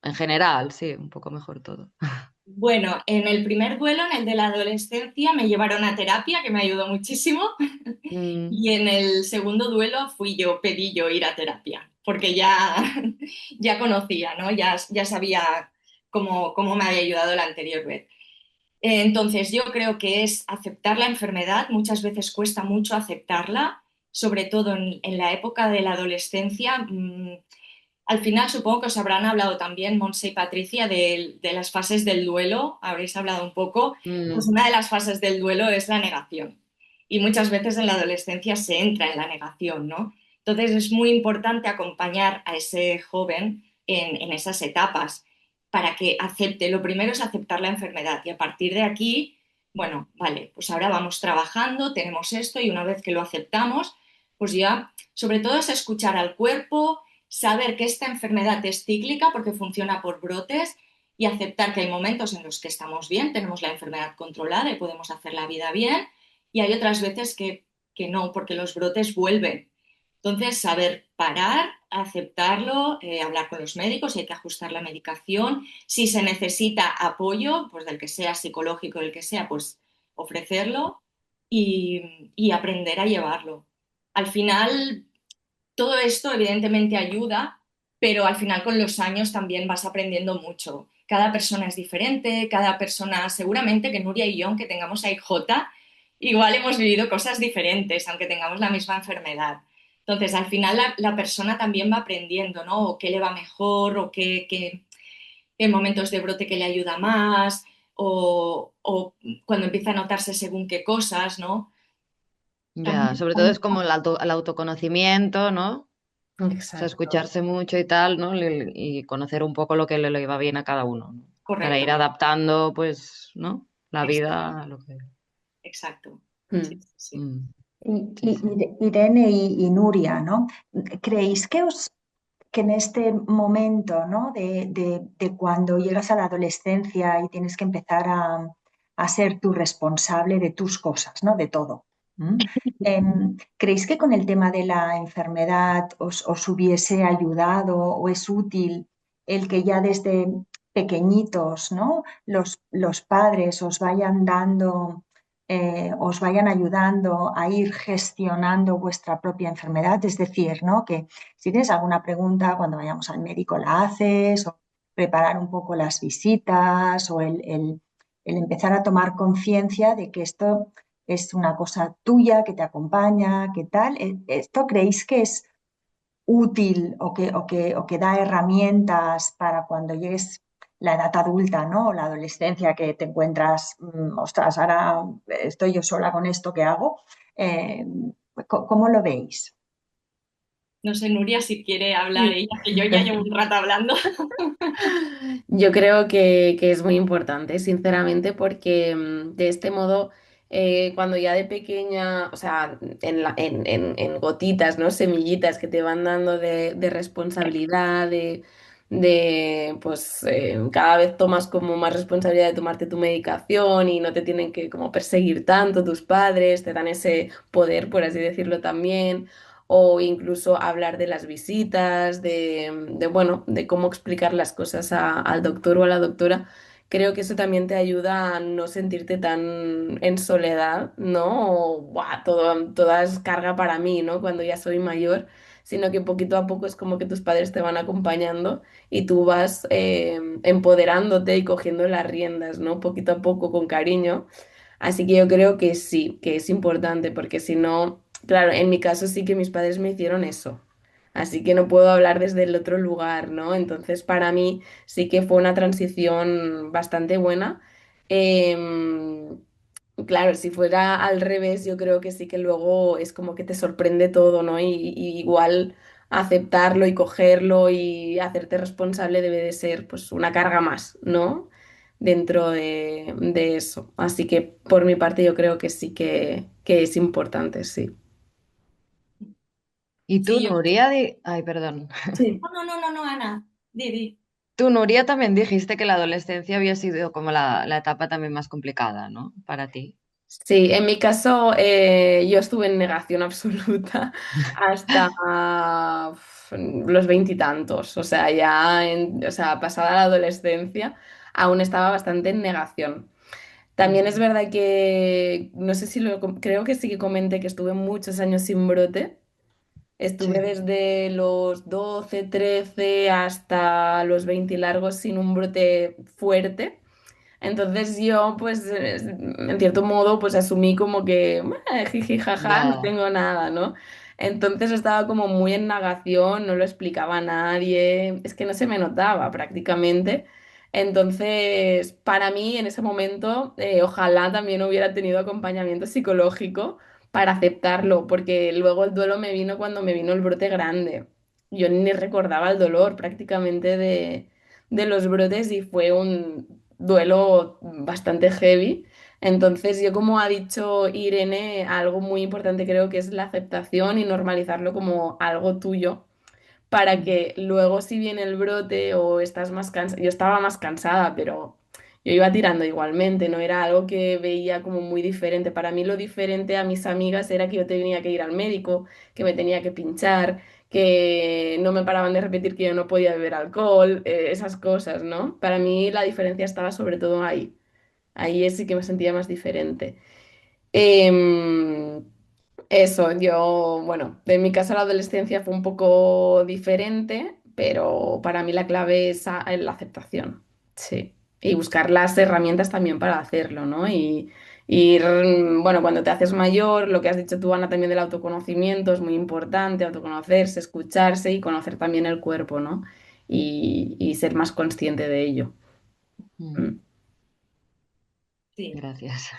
en general, sí, un poco mejor todo. Bueno, en el primer duelo, en el de la adolescencia, me llevaron a terapia, que me ayudó muchísimo. Mm, Y en el segundo duelo pedí yo ir a terapia, porque ya, ya conocía, ¿no? Ya sabía cómo me había ayudado la anterior vez. Entonces, yo creo que es aceptar la enfermedad. Muchas veces cuesta mucho aceptarla, sobre todo en la época de la adolescencia. Al final, supongo que os habrán hablado también, Monse y Patricia, de las fases del duelo. Habréis hablado un poco. Pues mm, una de las fases del duelo es la negación. Y muchas veces en la adolescencia se entra en la negación, ¿no? Entonces, es muy importante acompañar a ese joven en esas etapas para que acepte. Lo primero es aceptar la enfermedad y a partir de aquí, bueno, vale, pues ahora vamos trabajando, tenemos esto y una vez que lo aceptamos, pues ya, sobre todo es escuchar al cuerpo, saber que esta enfermedad es cíclica porque funciona por brotes y aceptar que hay momentos en los que estamos bien, tenemos la enfermedad controlada y podemos hacer la vida bien y hay otras veces que no, porque los brotes vuelven. Entonces, saber parar, aceptarlo, hablar con los médicos, si hay que ajustar la medicación, si se necesita apoyo, pues del que sea psicológico, del que sea, pues ofrecerlo y aprender a llevarlo. Al final, todo esto evidentemente ayuda, pero al final con los años también vas aprendiendo mucho. Cada persona es diferente, cada persona, seguramente que Nuria y yo, aunque tengamos a IJ, igual hemos vivido cosas diferentes, aunque tengamos la misma enfermedad. Entonces, al final la persona también va aprendiendo, ¿no? O qué le va mejor, o qué momentos de brote que le ayuda más, o cuando empieza a notarse según qué cosas, ¿no? ya, También, sobre todo es como el autoconocimiento, ¿no? O sea, Exacto. escucharse mucho y tal, ¿no? Y conocer un poco lo que le iba bien a cada uno, ¿no? Para ir correcto, adaptando, pues, ¿no? La exacto, vida a lo que... exacto. Sí, Mm. sí, sí. Mm, sí, sí. Irene y Nuria, ¿no? ¿Creéis que en este momento, ¿no? De cuando llegas a la adolescencia y tienes que empezar a ser tú responsable de tus cosas, ¿no? De todo. ¿M? ¿Creéis que con el tema de la enfermedad os hubiese ayudado o es útil el que ya desde pequeñitos, ¿no? Los padres os vayan dando, os vayan ayudando a ir gestionando vuestra propia enfermedad? Es decir, ¿no? Que si tienes alguna pregunta, cuando vayamos al médico la haces, o preparar un poco las visitas, o el empezar a tomar conciencia de que esto es una cosa tuya, que te acompaña, que tal. ¿Esto creéis que es útil o que da herramientas para cuando llegues la edad adulta, ¿no? O la adolescencia, que te encuentras, ostras, ahora estoy yo sola con esto, ¿qué hago? Eh, ¿Cómo lo veis? No sé, Nuria, si quiere hablar Sí. ella, que yo ya llevo un rato hablando. Yo creo que es muy importante, sinceramente, porque de este modo, cuando ya de pequeña, o sea, en gotitas, ¿no? Semillitas que te van dando de responsabilidad, pues cada vez tomas como más responsabilidad de tomarte tu medicación y no te tienen que como perseguir tanto tus padres, te dan ese poder, por así decirlo también o incluso hablar de las visitas, bueno, de cómo explicar las cosas al doctor o a la doctora. Creo que eso también te ayuda a no sentirte tan en soledad, ¿no? O, "Buah, toda es carga para mí, ¿no? Cuando ya soy mayor, sino que poquito a poco es como que tus padres te van acompañando y tú vas empoderándote y cogiendo las riendas, ¿no? Poquito a poco, con cariño. Así que yo creo que sí, que es importante, porque si no, claro, en mi caso sí que mis padres me hicieron eso. Así que no puedo hablar desde el otro lugar, ¿no? Entonces, para mí sí que fue una transición bastante buena. Em, claro, si fuera al revés, yo creo que sí que luego es como que te sorprende todo, ¿no? Y igual aceptarlo y cogerlo y hacerte responsable debe de ser pues una carga más, ¿no? Dentro de eso. Así que por mi parte yo creo que sí que es importante, sí. ¿Y tú, Sí, yo. Nuria? Ay, perdón. Sí. No, no, no, no, no, Ana. Di. Tú, Nuria, también dijiste que la adolescencia había sido como la etapa también más complicada, ¿no? Para ti. Sí, en mi caso yo estuve en negación absoluta hasta los veintitantos, o sea, o sea, pasada la adolescencia, aún estaba bastante en negación. También es verdad que, no sé si creo que sí que comenté que estuve muchos años sin brote. Estuve Sí. desde los 12 13 hasta los 20 largos sin un brote fuerte. Entonces yo, pues, en cierto modo, pues asumí como que, jiji, jaja, no Ya, tengo nada, ¿no? Entonces estaba como muy en negación, no lo explicaba a nadie, es que no se me notaba prácticamente. Entonces, para mí, en ese momento, ojalá también hubiera tenido acompañamiento psicológico para aceptarlo, porque luego el duelo me vino cuando me vino el brote grande. Yo ni recordaba el dolor prácticamente de los brotes y fue un duelo bastante heavy. Entonces, yo como ha dicho Irene, algo muy importante creo que es la aceptación y normalizarlo como algo tuyo, para que luego si viene el brote o estás más cansada, yo estaba más cansada, pero yo iba tirando igualmente, no era algo que veía como muy diferente. Para mí lo diferente a mis amigas era que yo tenía que ir al médico, que me tenía que pinchar, que no me paraban de repetir que yo no podía beber alcohol, esas cosas, ¿no? Para mí la diferencia estaba sobre todo ahí. Ahí sí que me sentía más diferente. Em, Eso, yo, bueno, en mi caso la adolescencia fue un poco diferente, pero para mí la clave es la aceptación, sí. Y buscar las herramientas también para hacerlo, ¿no? Bueno, cuando te haces mayor, lo que has dicho tú, Ana, también del autoconocimiento es muy importante, autoconocerse, escucharse y conocer también el cuerpo, ¿no? Y ser más consciente de ello. mm, Mm. Sí. gracias.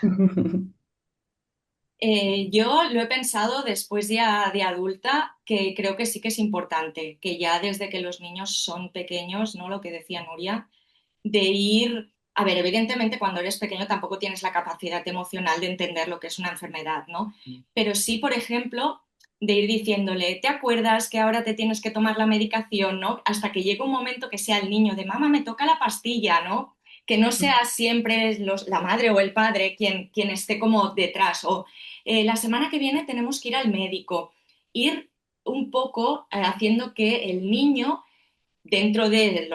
Yo lo he pensado después ya de adulta, que creo que sí que es importante, que ya desde que los niños son pequeños, ¿no? Lo que decía Nuria, de ir, a ver, evidentemente cuando eres pequeño tampoco tienes la capacidad emocional de entender lo que es una enfermedad, ¿no? Pero sí, por ejemplo, de ir diciéndole, ¿te acuerdas que ahora te tienes que tomar la medicación, ¿no? Hasta que llegue un momento que sea el niño de, mamá, me toca la pastilla, ¿no? Que no sea siempre la madre o el padre quien esté como detrás, o la semana que viene tenemos que ir al médico. Ir un poco haciendo que el niño dentro de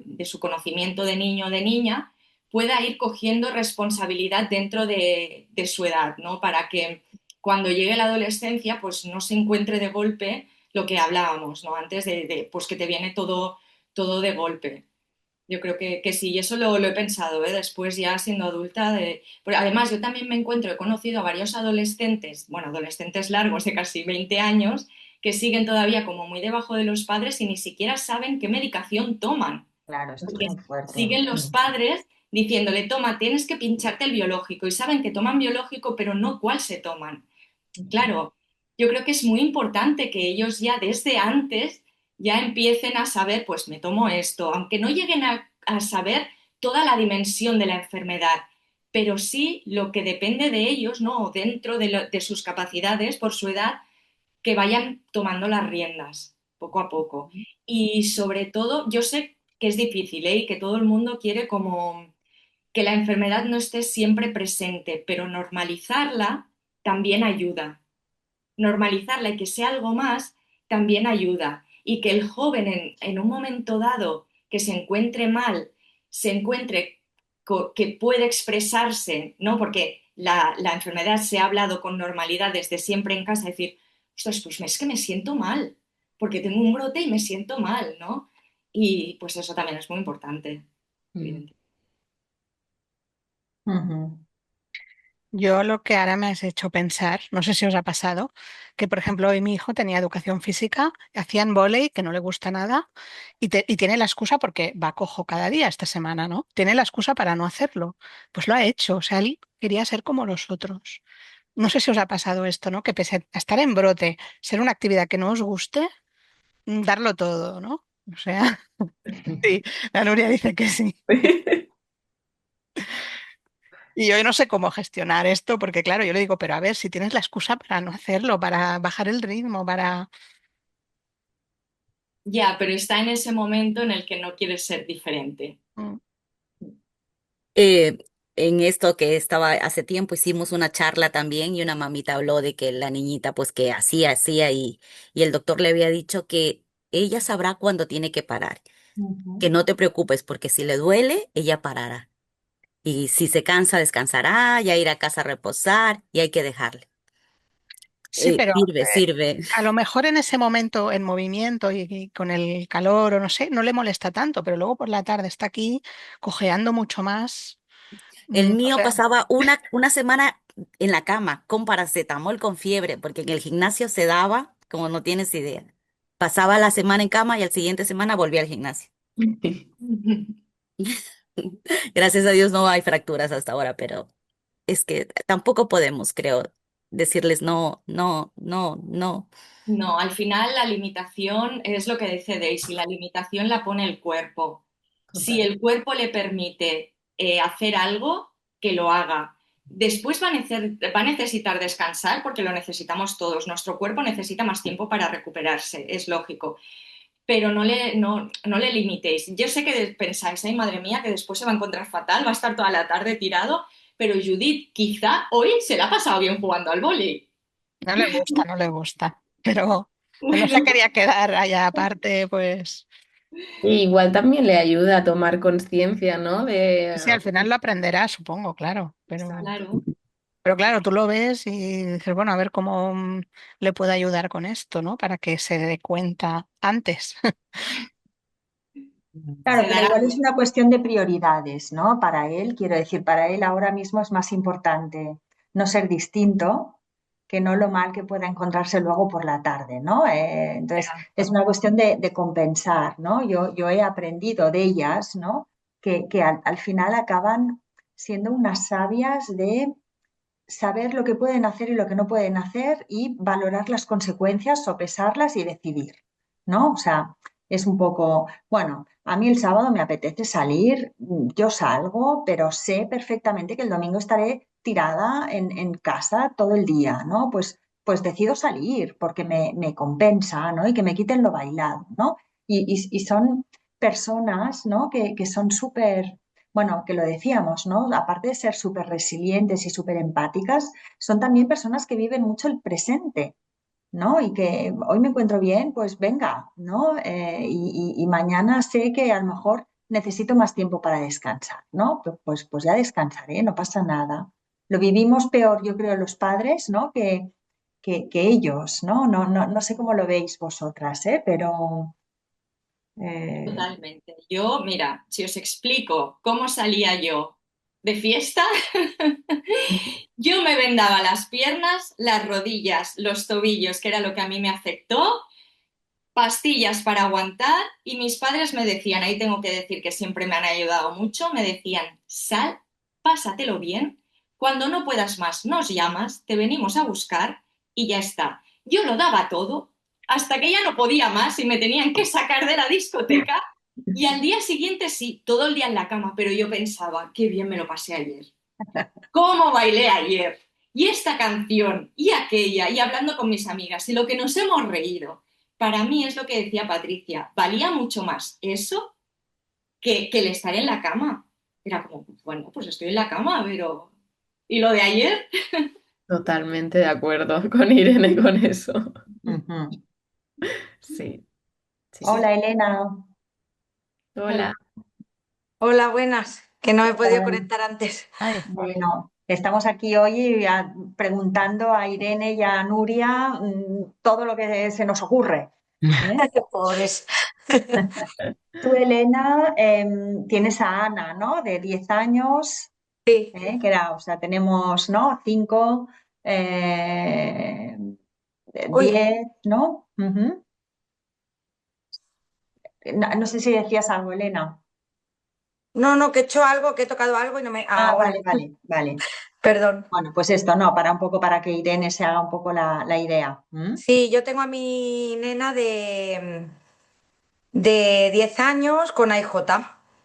de su conocimiento de niño o de niña, pueda ir cogiendo responsabilidad dentro de su edad, ¿no? Para que cuando llegue la adolescencia, pues no se encuentre de golpe lo que hablábamos, ¿no? Antes pues que te viene todo de golpe. Yo creo que sí, y eso lo he pensado, ¿eh? Después ya siendo adulta. Pero además, yo también me encuentro, he conocido a varios adolescentes, bueno, adolescentes largos de casi 20 años, que siguen todavía como muy debajo de los padres y ni siquiera saben qué medicación toman. Claro, esto es Porque muy fuerte. siguen los padres diciéndole, toma, tienes que pincharte el biológico, y saben que toman biológico, pero no cuál se toman. Claro, yo creo que es muy importante que ellos ya desde antes ya empiecen a saber, pues me tomo esto, aunque no lleguen a saber toda la dimensión de la enfermedad, pero sí lo que depende de ellos, ¿no? Dentro de sus capacidades, por su edad, que vayan tomando las riendas poco a poco. Y sobre todo, yo sé que es difícil, ¿eh? Y que todo el mundo quiere como que la enfermedad no esté siempre presente, pero normalizarla también ayuda. Normalizarla y que sea algo más también ayuda. Y que el joven en un momento dado que se encuentre mal, se encuentre que puede expresarse, ¿no? Porque la enfermedad se ha hablado con normalidad desde siempre en casa, decir, ostras, pues es que me siento mal, porque tengo un brote y me siento mal, ¿no? Y pues eso también es muy importante, Mm. evidentemente. Ujú. Yo lo que ahora me has hecho pensar, no sé si os ha pasado, que por ejemplo hoy mi hijo tenía educación física, hacían vóley, que no le gusta nada, y tiene la excusa porque va cojo cada día esta semana, ¿no? Tiene la excusa para no hacerlo. Pues lo ha hecho, o sea, él quería ser como los otros. No sé si os ha pasado esto, ¿no? Que pese a estar en brote, ser una actividad que no os guste, darlo todo, ¿no? O sea, sí, la Nuria dice que sí. Y yo no sé cómo gestionar esto, porque claro, yo le digo, pero a ver, si tienes la excusa para no hacerlo, para bajar el ritmo, para... Ya, pero está en ese momento en el que no quieres ser diferente. Mm. Eh, en esto que estaba hace tiempo hicimos una charla también y una mamita habló de que la niñita pues que hacía y el doctor le había dicho que ella sabrá cuándo tiene que parar. Que no te preocupes, porque si le duele, ella parará. Y si se cansa, descansará, ya irá a casa a reposar y hay que dejarle. Sí, pero Sirve, sirve. a lo mejor en ese momento en movimiento y con el calor o no sé, no le molesta tanto, pero luego por la tarde está aquí cojeando mucho más. El O mío sea, pasaba una semana en la cama con paracetamol, con fiebre, porque en el gimnasio se daba, como no tienes idea. Pasaba la semana en cama y al siguiente semana volvía al gimnasio. Gracias a Dios no hay fracturas hasta ahora, pero es que tampoco podemos, creo, decirles no, no, no, no. No, al final la limitación es lo que dice Daisy, la limitación la pone el cuerpo. Si Total. el cuerpo le permite hacer algo, que lo haga. Después va a necesitar descansar porque lo necesitamos todos. Nuestro cuerpo necesita más tiempo para recuperarse, es lógico. Pero no le limitéis. Yo sé que pensáis, ay madre mía, que después se va a encontrar fatal, va a estar toda la tarde tirado, pero Judith quizá hoy se la ha pasado bien jugando al vóley. no le gusta, no le gusta, pero que no se Bueno, quería quedar allá aparte, pues Y igual también le ayuda a tomar conciencia, ¿no? sí, al final lo aprenderá, supongo, claro, Exacto. pero claro, tú lo ves y dices, bueno, a ver cómo le puedo ayudar con esto, ¿no? Para que se dé cuenta antes. Claro, se pero dará igual es una cuestión de prioridades, ¿no? Para él, quiero decir, para él ahora mismo es más importante no ser distinto que no lo mal que pueda encontrarse luego por la tarde, ¿no? Entonces, es una cuestión de compensar, ¿no? Yo he aprendido de ellas, ¿no? Que al final acaban siendo unas sabias de saber lo que pueden hacer y lo que no pueden hacer y valorar las consecuencias, sopesarlas y decidir, ¿no? O sea, es un poco, bueno, a mí el sábado me apetece salir, yo salgo, pero sé perfectamente que el domingo estaré tirada en casa todo el día, ¿no? Pues decido salir porque me compensa, ¿no? Y que me quiten lo bailado, ¿no? Y son personas, ¿no? Que son súper, bueno, que lo decíamos, ¿no? Aparte de ser súper resilientes y súper empáticas, son también personas que viven mucho el presente, ¿no? Y que hoy me encuentro bien, pues venga, ¿no? Y mañana sé que a lo mejor necesito más tiempo para descansar, ¿no? Pues ya descansaré, no pasa nada. Lo vivimos peor, yo creo, los padres, ¿no? Que ellos, ¿no? No sé cómo lo veis vosotras, ¿eh? Pero eh, totalmente. Yo, mira, si os explico cómo salía yo de fiesta, yo me vendaba las piernas, las rodillas, los tobillos, que era lo que a mí me afectó, pastillas para aguantar y mis padres me decían, ahí tengo que decir que siempre me han ayudado mucho, me decían, sal, pásatelo bien, cuando no puedas más nos llamas, te venimos a buscar y ya está. Yo lo daba todo hasta que ya no podía más y me tenían que sacar de la discoteca y al día siguiente sí, todo el día en la cama, pero yo pensaba, qué bien me lo pasé ayer, cómo bailé ayer, y esta canción, y aquella, y hablando con mis amigas, y lo que nos hemos reído. Para mí es lo que decía Patricia, valía mucho más eso que el estar en la cama. Era como, bueno, pues estoy en la cama, pero... ¿Y lo de ayer? Totalmente de acuerdo con Irene con eso. ujú. Sí, sí, sí. Hola Elena. Hola. Hola, buenas, que no ¿Qué he podido tal? conectar antes. Ay, Bueno, estamos aquí hoy preguntando a Irene y a Nuria todo lo que se nos ocurre. ¿Eh? Pobres. Tú, Elena, tienes a Ana, ¿no? De 10 años, Sí, que era, o sea, tenemos, ¿no? 5, eh, uy, 10, ¿no? Ujú. No sé si decías algo, Elena. no, no, que he hecho algo, que he tocado algo y no me... Ah, Ah, vale, vale, vale, vale. perdón. Bueno, pues esto, no, para un poco, para que Irene se haga un poco la idea. ¿Mm? Sí, yo tengo a mi nena de 10 años con AIJ,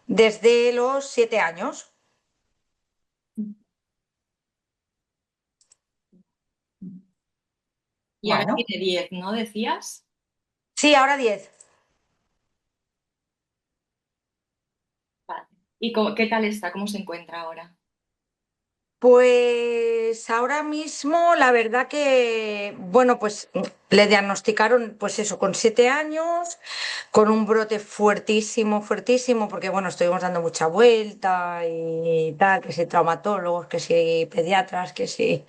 desde los 7 años. Y ahora Bueno. tiene 10, ¿no? Decías. Sí, ahora 10. Vale. ¿Y qué tal está? ¿Cómo se encuentra ahora? Pues ahora mismo, la verdad que, bueno, pues le diagnosticaron, pues eso, con 7 años, con un brote fuertísimo, fuertísimo, porque bueno, estuvimos dando mucha vuelta y tal, que si traumatólogos, que si pediatras, que si.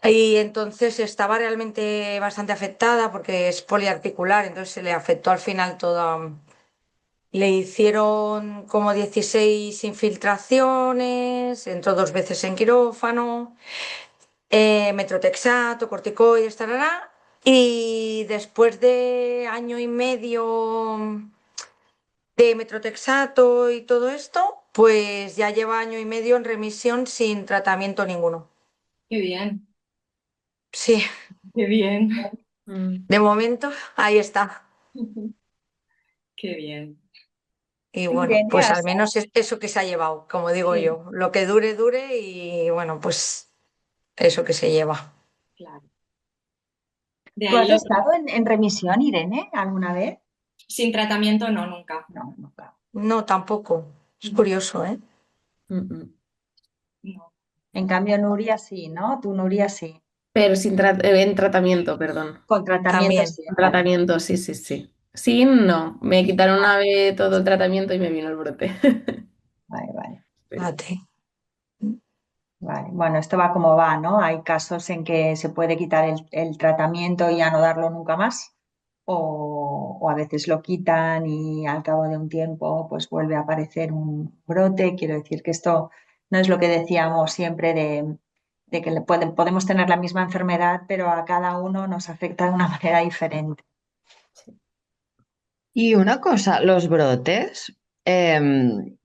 Y entonces estaba realmente bastante afectada porque es poliarticular, entonces se le afectó al final toda. Le hicieron como 16 infiltraciones, entró 2 veces en quirófano, metrotexato, corticoides, tarará, y después de año y medio de metrotexato y todo esto, pues ya lleva año y medio en remisión sin tratamiento ninguno. Qué bien, Sí, qué bien, de momento ahí está. qué bien. Y Tú, bueno, Irene, pues al menos es eso que se ha llevado, como digo Sí, yo. Lo que dure, dure y bueno, pues eso que se lleva. claro. De ¿tú ahí has lo... estado en remisión, Irene, alguna vez? Sin tratamiento, no, nunca. No, nunca. No, tampoco. Es No, curioso, ¿eh? no. En cambio, Nuria sí, ¿no? Tú, Nuria, sí. Pero en tratamiento, perdón. Con tratamiento También. sí, En vale. tratamiento, sí, sí, sí. Sí, no. Me quitaron una vez todo el tratamiento y me vino el brote. Vale, vale. Sí. Fíjate. Vale, bueno, esto va como va, ¿no? Hay casos en que se puede quitar el tratamiento y ya no darlo nunca más, o a veces lo quitan y al cabo de un tiempo pues vuelve a aparecer un brote. Quiero decir que esto no es lo que decíamos siempre de que podemos tener la misma enfermedad, pero a cada uno nos afecta de una manera diferente. Y una cosa, los brotes, claro,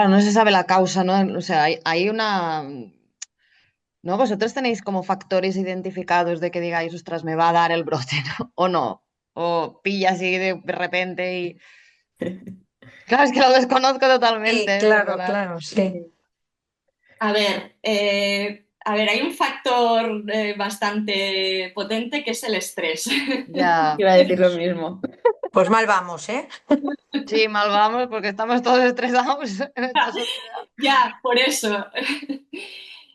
no se sabe la causa, ¿no? O sea, hay una, ¿no? Vosotros tenéis como factores identificados de que digáis, ostras, me va a dar el brote, ¿no? O no, o pilla así de repente y... Claro, es que lo desconozco Sí, totalmente, claro, ¿verdad? claro, sí. A ver, hay un factor bastante potente que es el estrés. Ya, Iba a decir lo mismo. Pues mal vamos, ¿eh? sí, mal vamos porque estamos todos estresados en esta sociedad. Ya, por eso.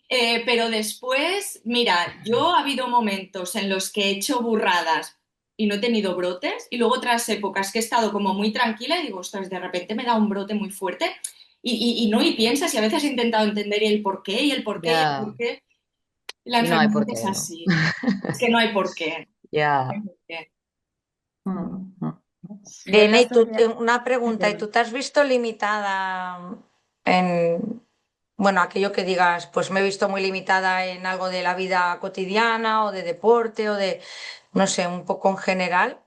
Pero después, mira, yo ha habido momentos en los que he hecho burradas y no he tenido brotes, y luego otras épocas que he estado como muy tranquila y digo, ostras, de repente me da un brote muy fuerte y no, y piensas, y a veces he intentado entender el por qué y el por qué y el por Ya, qué. La y no hay enfermedad por es qué, ¿no? así, es que no hay por qué. No Ya. hay por qué. Mm, mm. Yo en la Y tú, historia. una Ay, pregunta, ¿y tú perdón. te has visto limitada en, bueno, aquello que digas, pues me he visto muy limitada en algo de la vida cotidiana o de deporte o de, no sé, un poco en general?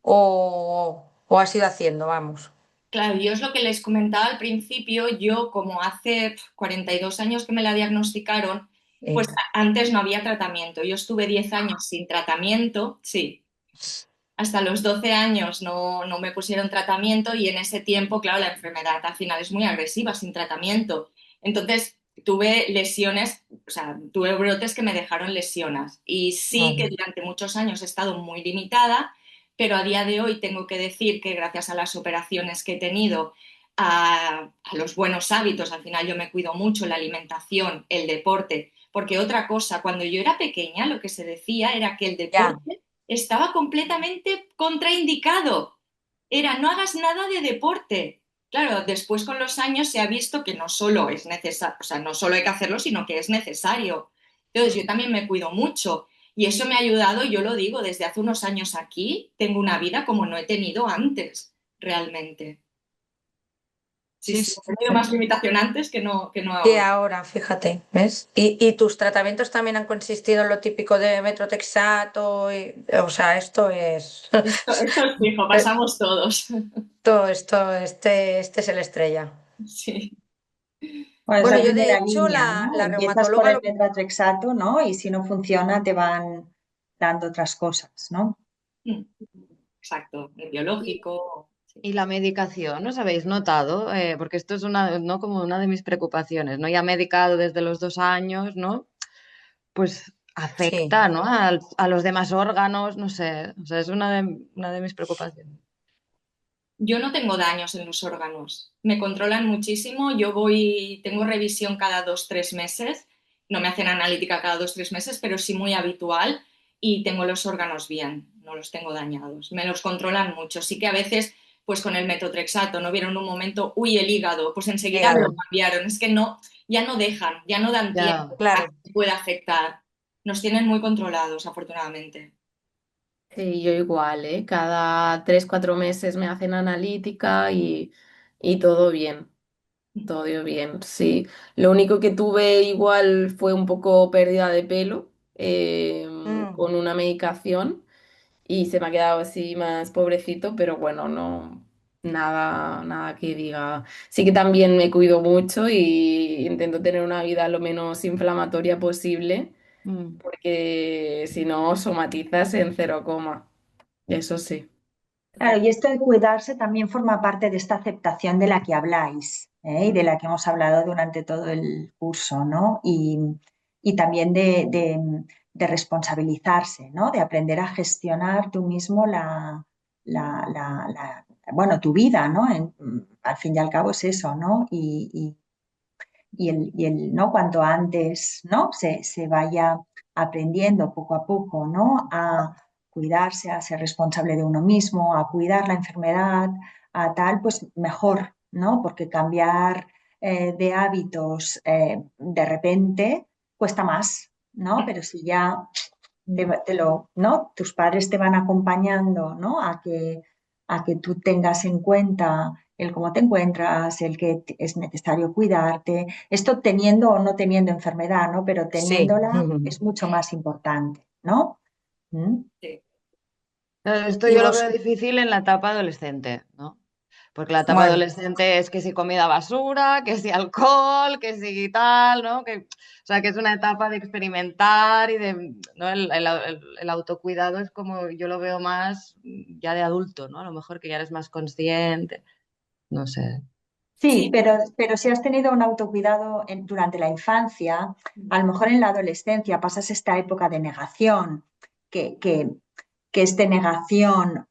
¿O has ido haciendo, vamos? Claro, yo es lo que les comentaba al principio, yo como hace 42 años que me la diagnosticaron, pues antes no había tratamiento. Yo estuve 10 años sin tratamiento, sí, hasta los 12 años no me pusieron tratamiento y en ese tiempo, claro, la enfermedad al final es muy agresiva sin tratamiento. Entonces tuve lesiones, o sea, tuve brotes que me dejaron lesiones y sí que Vale. durante muchos años he estado muy limitada, pero a día de hoy tengo que decir que gracias a las operaciones que he tenido, a los buenos hábitos, al final yo me cuido mucho, la alimentación, el deporte, porque otra cosa, cuando yo era pequeña lo que se decía era que el Ya, deporte estaba completamente contraindicado. Era, no hagas nada de deporte. Claro, después con los años se ha visto que no solo es necesario, o sea, no solo hay que hacerlo, sino que es necesario. Entonces, yo también me cuido mucho y eso me ha ayudado, yo lo digo, desde hace unos años aquí, tengo una vida como no he tenido antes, realmente. Sí, sí, sí, sí. he tenido más limitación antes que no Sí, ahora. ahora, fíjate, ¿ves? ¿Y tus tratamientos también han consistido en lo típico de metrotexato? O sea, esto es. Esto es fijo, pasamos todos. Este es el estrella. Sí. Bueno, es Bueno, la yo de primera hecho, línea, la, ¿no? la Empiezas por reumatóloga el metrotexato, ¿no? Y si no funciona, te van dando otras cosas, ¿no? Exacto, el Y, biológico. Sí. y la medicación, ¿os habéis notado? Porque esto es una, ¿no? Como una de mis preocupaciones, ¿no? Ya medicado desde los 2 años, ¿no? Pues Sí. afecta, ¿no? A los demás órganos, no sé. O sea, es una de mis preocupaciones. Yo no tengo daños en los órganos, me controlan muchísimo, tengo revisión cada 2, 3 meses, no me hacen analítica cada 2, 3 meses, pero sí muy habitual y tengo los órganos bien, no los tengo dañados, me los controlan mucho, sí que a veces pues con el metotrexato no vieron un momento, uy, el hígado, pues enseguida me lo Hígado. cambiaron, es que no, ya no dejan, ya no dan Ya. tiempo a Claro. que pueda afectar, nos tienen muy controlados afortunadamente. Sí, yo igual, ¿eh? Cada 3, 4 meses me hacen analítica y todo bien, sí. Lo único que tuve igual fue un poco pérdida de pelo Mm. con una medicación y se me ha quedado así más pobrecito, pero bueno, no, nada que diga. Sí que también me cuido mucho y intento tener una vida lo menos inflamatoria posible, Mm, porque si no somatizas en 0 coma. Eso sí. Claro, y esto de cuidarse también forma parte de esta aceptación de la que habláis, ¿eh? Y de la que hemos hablado durante todo el curso, ¿no? Y también de responsabilizarse, ¿no? De aprender a gestionar tú mismo bueno, tu vida, ¿no? Al fin y al cabo es eso, ¿no? ¿No? Cuanto antes, ¿no? Se vaya aprendiendo poco a poco, ¿no? A cuidarse, a ser responsable de uno mismo, a cuidar la enfermedad, a tal, pues mejor, ¿no? Porque cambiar de hábitos de repente cuesta más, ¿no? Pero si ya ¿no? Tus padres te van acompañando, ¿no? A que tú tengas en cuenta el cómo te encuentras, el que es necesario cuidarte, esto teniendo o no teniendo enfermedad, ¿no? Pero Sí. teniéndola es mucho más importante, ¿no? ¿Mm? Sí. Esto Y yo lo vos, veo difícil en la etapa adolescente, ¿no? Porque la etapa bueno, adolescente es que si comida basura, que si alcohol, que si tal, ¿no? O sea, que es una etapa de experimentar y de, ¿no? El autocuidado es como, yo lo veo más ya de adulto, ¿no? A lo mejor que ya eres más consciente, no sé. Sí, Sí, pero si has tenido un autocuidado durante la infancia, a lo mejor en la adolescencia pasas esta época de negación, que, que, que es de negación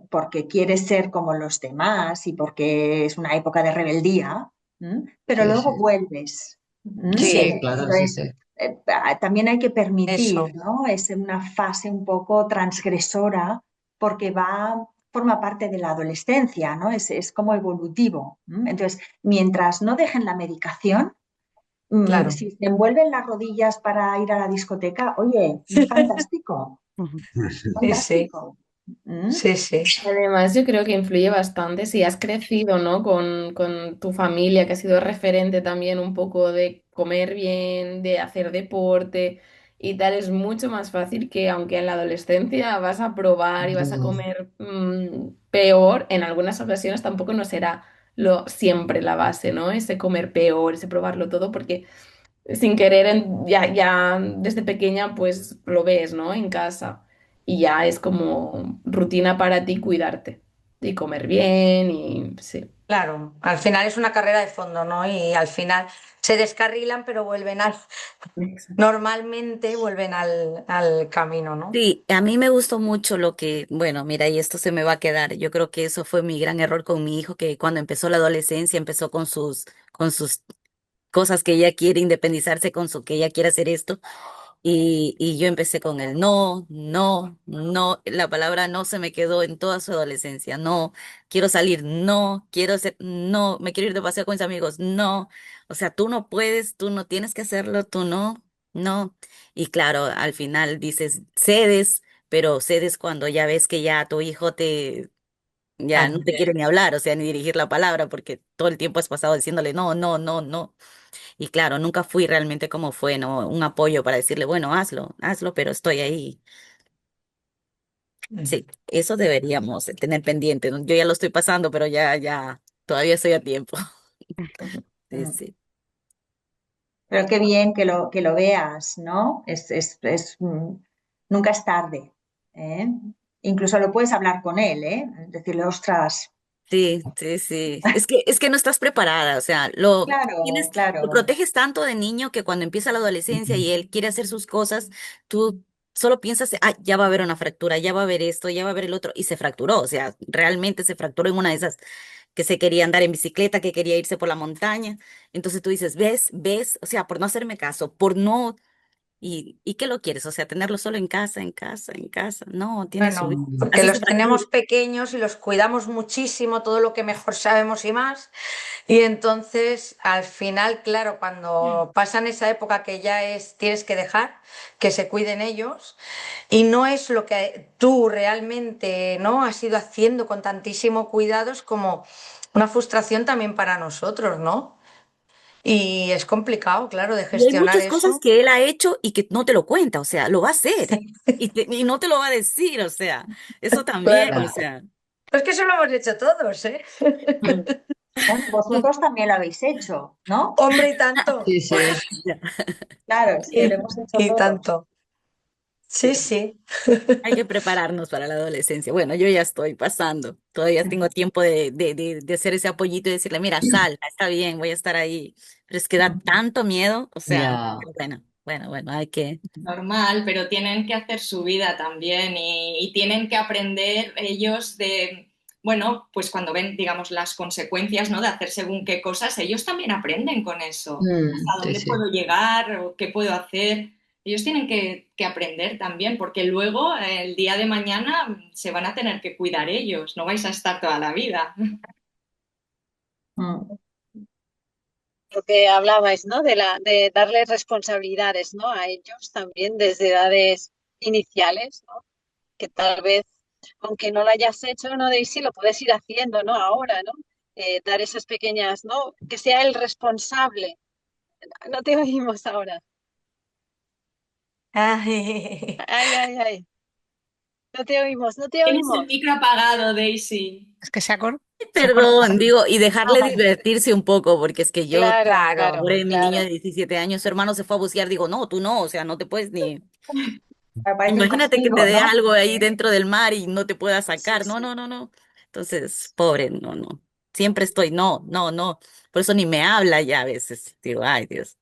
porque quieres ser como los demás y porque es una época de rebeldía, pero Sí, luego sí. vuelves. Sí, sí, claro, sí, Entonces, sí. también hay que eso. permitir, ¿no? Es una fase un poco transgresora porque forma parte de la adolescencia, ¿no? Es como evolutivo. Entonces, mientras no dejen la medicación, Claro. si se envuelven las rodillas para ir a la discoteca, oye, fantástico, Sí, sí, fantástico. ¿Mm? sí, sí. Además, yo creo que influye bastante si has crecido, ¿no? Con tu familia, que ha sido referente también un poco de comer bien, de hacer deporte y tal, es mucho más fácil que aunque en la adolescencia vas a probar y vas a comer peor, en algunas ocasiones tampoco no será siempre la base, ¿no? Ese comer peor, ese probarlo todo, porque sin querer ya desde pequeña pues lo ves, ¿no? En casa y ya es como rutina para ti cuidarte y comer bien y sí. Claro, al final es una carrera de fondo, ¿no? Y al final se descarrilan, pero normalmente vuelven al camino, ¿no? Sí, a mí me gustó mucho lo que, bueno, mira, y esto se me va a quedar. Yo creo que eso fue mi gran error con mi hijo, que cuando empezó la adolescencia empezó con sus cosas que ella quiere independizarse, con su que ella quiere hacer esto. Y yo empecé con el no, no, no. La palabra no se me quedó en toda su adolescencia. No, quiero salir, no, quiero hacer, no, me quiero ir de paseo con mis amigos, no. O sea, tú no puedes, tú no tienes que hacerlo, tú no, no. Y claro, al final dices, cedes, pero cedes cuando ya ves que ya tu hijo ya no Claro. te quiere ni hablar, o sea, ni dirigir la palabra, porque todo el tiempo has pasado diciéndole no, no, no, no. Y claro, nunca fui realmente como fue, ¿no? Un apoyo para decirle, bueno, hazlo, hazlo, pero estoy ahí. Sí, eso deberíamos tener pendiente, ¿no? Yo ya lo estoy pasando, pero todavía estoy a tiempo. Sí, Mm. sí. Pero qué bien que lo veas, ¿no? Nunca es tarde, ¿eh? Incluso lo puedes hablar con él, ¿eh? Decirle, ostras, Sí, sí, sí. Es que no estás preparada, o sea, claro, lo claro. proteges tanto de niño que cuando empieza la adolescencia y él quiere hacer sus cosas, tú solo piensas, ah, ya va a haber una fractura, ya va a haber esto, ya va a haber el otro, y se fracturó, o sea, realmente se fracturó en una de esas que se quería andar en bicicleta, que quería irse por la montaña. Entonces tú dices, ves, o sea, por no hacerme caso, por no, ¿y qué lo quieres? O sea, tenerlo solo en casa, en casa, en casa. No, tiene su vida. Bueno, porque Así se los fractura. tenemos pequeños y los cuidamos muchísimo, todo lo que mejor sabemos y más. Y entonces, al final, claro, cuando pasan esa época que ya es, tienes que dejar que se cuiden ellos, y no es lo que tú realmente, ¿no? has ido haciendo con tantísimo cuidado, es como una frustración también para nosotros, ¿no? Y es complicado, claro, de Y hay gestionar muchas cosas eso. que él ha hecho y que no te lo cuenta, o sea, lo va a hacer Sí, y no te lo va a decir, o sea, eso también, claro. o sea. Pues que eso lo hemos hecho todos, ¿eh? Mm. Bueno, vosotros también lo habéis hecho, ¿no? Hombre, y tanto. Sí, sí. Ya. Claro, es que lo hemos hecho Y todos. tanto. Sí, sí. Hay que prepararnos para la adolescencia. Bueno, yo ya estoy pasando, todavía tengo tiempo de hacer ese apoyito y decirle, mira, sal, está bien, voy a estar ahí, pero es que da tanto miedo, o sea, Ya. pero bueno, hay que... Normal, pero tienen que hacer su vida también y tienen que aprender ellos de, bueno, pues cuando ven, digamos, las consecuencias, ¿no? de hacer según qué cosas, ellos también aprenden con eso. ¿Hasta Sí, dónde sí. puedo llegar o qué puedo hacer? Ellos tienen que aprender también, porque luego el día de mañana se van a tener que cuidar ellos, no vais a estar toda la vida. Mm. Lo que hablabais, ¿no? De darles responsabilidades, ¿no? A ellos también desde edades iniciales, ¿no? Que tal vez, aunque no lo hayas hecho, ¿no, Daisy? Lo puedes ir haciendo, ¿no? Ahora, ¿no? Dar esas pequeñas, ¿no? Que sea el responsable. No te oímos ahora. Ay. Ay. No te oímos, no te Tienes el oímos. micro apagado, Daisy. Es que se ha Perdón, cortado. digo, y Ah, dejarle vale. divertirse un poco, porque es que yo, Claro, Claro. pobre mi niño de claro. 17 años, su hermano se fue a bucear, digo, no, tú no, o sea, no te puedes ni... Me parece un Imagínate que te castigo, dé ¿no? algo ahí dentro del mar y no te pueda Sí, sacar. No, sí. no, no, no. Entonces, pobre, no. Siempre estoy, no. Por eso ni me habla ya a veces. Digo, ay, Dios.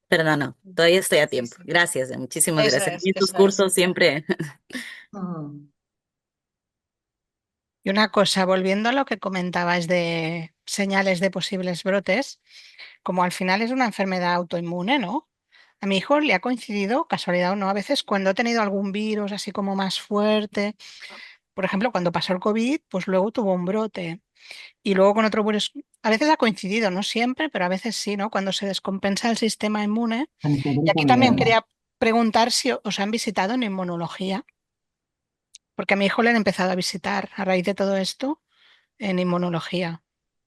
Pero no, todavía estoy a Sí, tiempo. sí. Gracias, muchísimas Eso gracias. es, Y tus eso es. cursos siempre. Mm. Y una cosa, volviendo a lo que comentabais de señales de posibles brotes, como al final es una enfermedad autoinmune, ¿no? A mi hijo le ha coincidido, casualidad o no, a veces cuando ha tenido algún virus así como más fuerte, por ejemplo, cuando pasó el COVID, pues luego tuvo un brote. Y luego con otro virus, a veces ha coincidido, no siempre, pero a veces sí, ¿no? Cuando se descompensa el sistema inmune. Y aquí también quería preguntar si os han visitado en inmunología, porque a mi hijo le han empezado a visitar a raíz de todo esto en inmunología.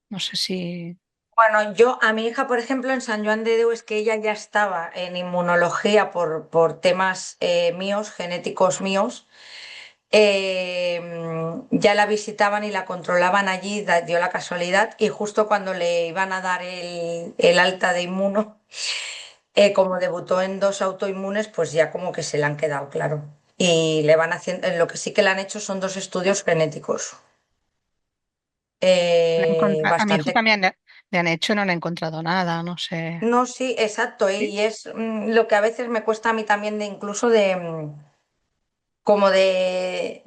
No sé si... Bueno, yo a mi hija, por ejemplo, en San Juan de Déu es que ella ya estaba en inmunología por temas míos, genéticos míos. Ya la visitaban y la controlaban allí, dio la casualidad, y justo cuando le iban a dar el alta de inmuno, como debutó en dos autoinmunes, pues ya como que se le han quedado, claro. Y le van haciendo, lo que sí que le han hecho son dos estudios genéticos. A mi hijo Bastante. también le han hecho, no le he encontrado nada, no sé. No, sí, exacto. ¿Sí? Y es lo que a veces me cuesta a mí también de incluso como de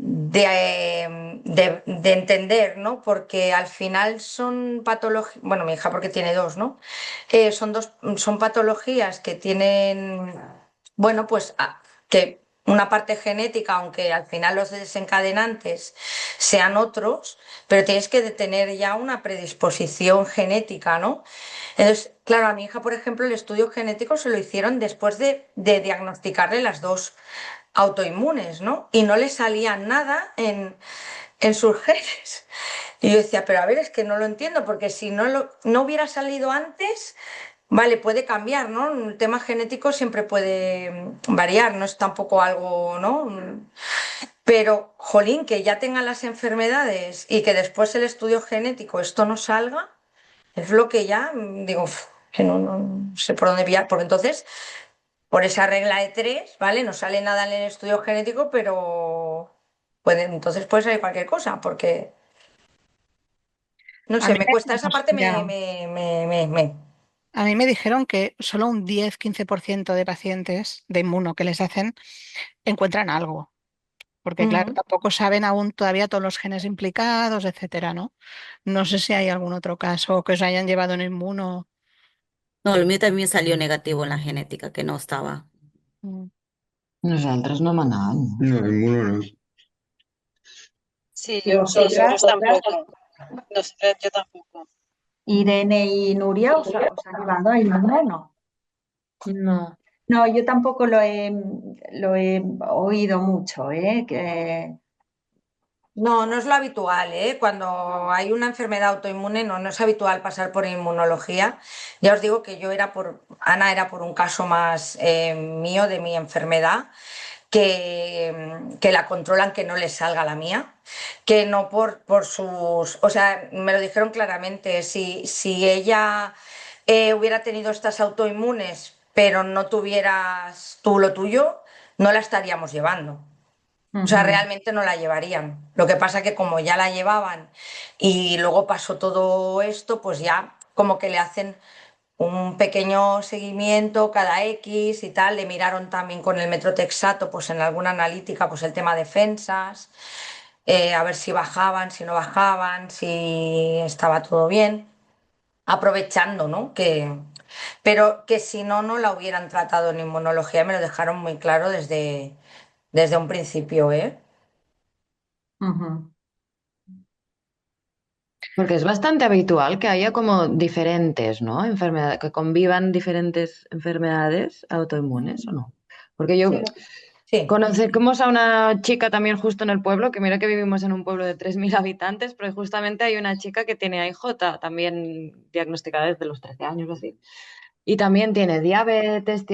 entender, ¿no? Porque al final son patologías, bueno, mi hija porque tiene dos, ¿no? Son patologías que tienen, bueno, pues que una parte genética, aunque al final los desencadenantes sean otros, pero tienes que tener ya una predisposición genética, ¿no? Entonces, claro, a mi hija, por ejemplo, el estudio genético se lo hicieron después de diagnosticarle las dos autoinmunes, ¿no? Y no le salía nada en sus genes. Y yo decía, pero a ver, es que no lo entiendo, porque si no hubiera salido antes, vale, puede cambiar, ¿no? El tema genético siempre puede variar, no es tampoco algo, ¿no? Pero, jolín, que ya tengan las enfermedades y que después el estudio genético esto no salga, es lo que ya digo, que no sé por dónde pillar, porque entonces por esa regla de tres, ¿vale? No sale nada en el estudio genético, pero entonces puede salir cualquier cosa, porque, no A sé, mí me cuesta, esa parte ya. me. A mí me dijeron que solo un 10-15% de pacientes de inmuno que les hacen encuentran algo, porque claro, Ujú. tampoco saben aún todavía todos los genes implicados, etcétera, ¿no? No sé si hay algún otro caso que os hayan llevado en inmuno. No, el mío también salió negativo en la genética, que no estaba. Mm. Nosaltres no hem anat, no? No, inmuno no. Sí, ¿Y vosotras, tampoco. Yo tampoco. Irene y Nuria, os han llevado a inmuno o no? No. No, yo tampoco lo he oído mucho, ¿eh? No, no es lo habitual, ¿eh? Cuando hay una enfermedad autoinmune no es habitual pasar por inmunología. Ya os digo que Ana era por un caso más mío de mi enfermedad, que la controlan que no les salga la mía, que no por sus, o sea, me lo dijeron claramente, si ella hubiera tenido estas autoinmunes, pero no tuvieras tú lo tuyo, no la estaríamos llevando. O sea, Ujú, realmente no la llevarían. Lo que pasa que como ya la llevaban y luego pasó todo esto, pues ya como que le hacen un pequeño seguimiento cada X y tal. Le miraron también con el metrotexato, pues en alguna analítica, pues el tema defensas, a ver si bajaban, si no bajaban, si estaba todo bien, aprovechando, ¿no? Pero que si no, no la hubieran tratado en inmunología, me lo dejaron muy claro desde un principio, ¿eh? ujú. Porque es bastante habitual que haya como diferentes, ¿no? Enfermedades, que convivan diferentes enfermedades autoinmunes, ¿o no? Porque yo Sí. Sí. conocemos a una chica también justo en el pueblo, que mira que vivimos en un pueblo de 3.000 habitantes, pero justamente hay una chica que tiene AIJ, también diagnosticada desde los 13 años o así. Y también tiene diabetes,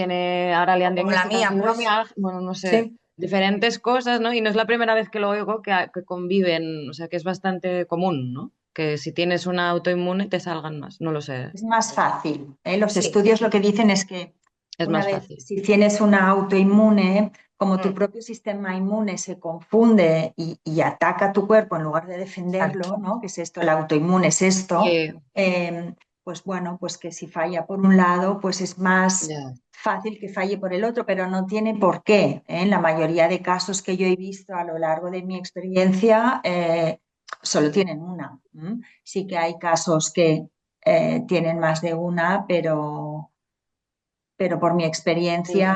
ahora le han Como la diagnosticado mía, pues. fibromialgia, bueno, no sé, Sí. diferentes cosas, ¿no? Y no es la primera vez que lo oigo que conviven, o sea, que es bastante común, ¿no? Que si tienes una autoinmune te salgan más, no lo sé, Es más fácil, ¿eh? Los Sí. estudios lo que dicen es que es una más vez, fácil. si tienes una autoinmune, como tu Mm, propio sistema inmune se confunde y ataca tu cuerpo en lugar de exacto. defenderlo, ¿no? ¿Qué es esto? El autoinmune es esto. Sí, Pues bueno, pues que si falla por un lado, pues es más ya, fácil que falle por el otro, pero no tiene por qué, ¿eh? En la mayoría de casos que yo he visto a lo largo de mi experiencia, solo tienen una. Sí que hay casos que tienen más de una, pero por mi experiencia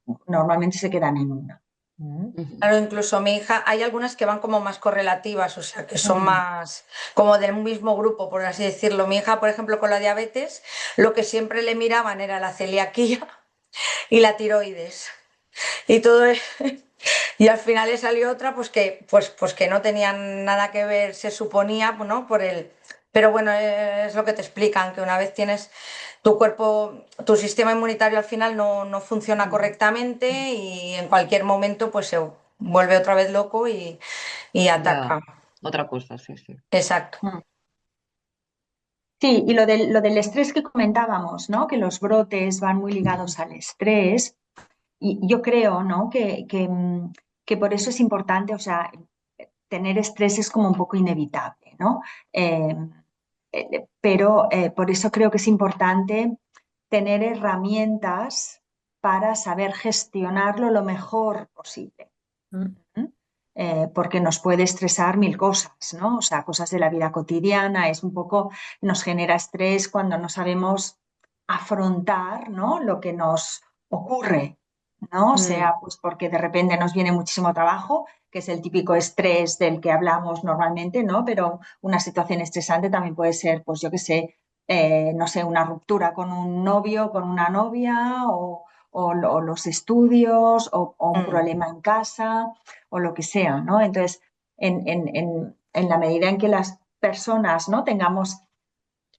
sí. normalmente se quedan en una. Ujú. Claro, incluso mi hija, hay algunas que van como más correlativas, o sea, que son Mm. más como del mismo grupo, por así decirlo. Mi hija, por ejemplo, con la diabetes, lo que siempre le miraban era la celiaquía y la tiroides. Y todo y al final le salió otra, pues que no tenían nada que ver, se suponía, ¿no? Pero bueno, es lo que te explican, que una vez tienes tu cuerpo, tu sistema inmunitario al final no funciona correctamente y en cualquier momento pues se vuelve otra vez loco y Ya, ataca. otra cosa, sí, sí. Exacto. Mm. Sí, y lo del estrés que comentábamos, ¿no? Que los brotes van muy ligados al estrés. Y yo creo, ¿no? Que por eso es importante, o sea, tener estrés es como un poco inevitable, ¿no? Eh, pero por eso creo que es importante tener herramientas para saber gestionarlo lo mejor posible. Mm. Porque nos puede estresar mil cosas, ¿no? O sea, cosas de la vida cotidiana, es un poco, nos genera estrés cuando no sabemos afrontar, ¿no? Lo que nos ocurre, ¿no? O Mm. sea, pues porque de repente nos viene muchísimo trabajo, que es el típico estrés del que hablamos normalmente, ¿no? Pero una situación estresante también puede ser, pues yo qué sé, no sé, una ruptura con un novio, con una novia, o los estudios, o un Mm, problema en casa o lo que sea, ¿no? Entonces, en la medida en que las personas, ¿no? tengamos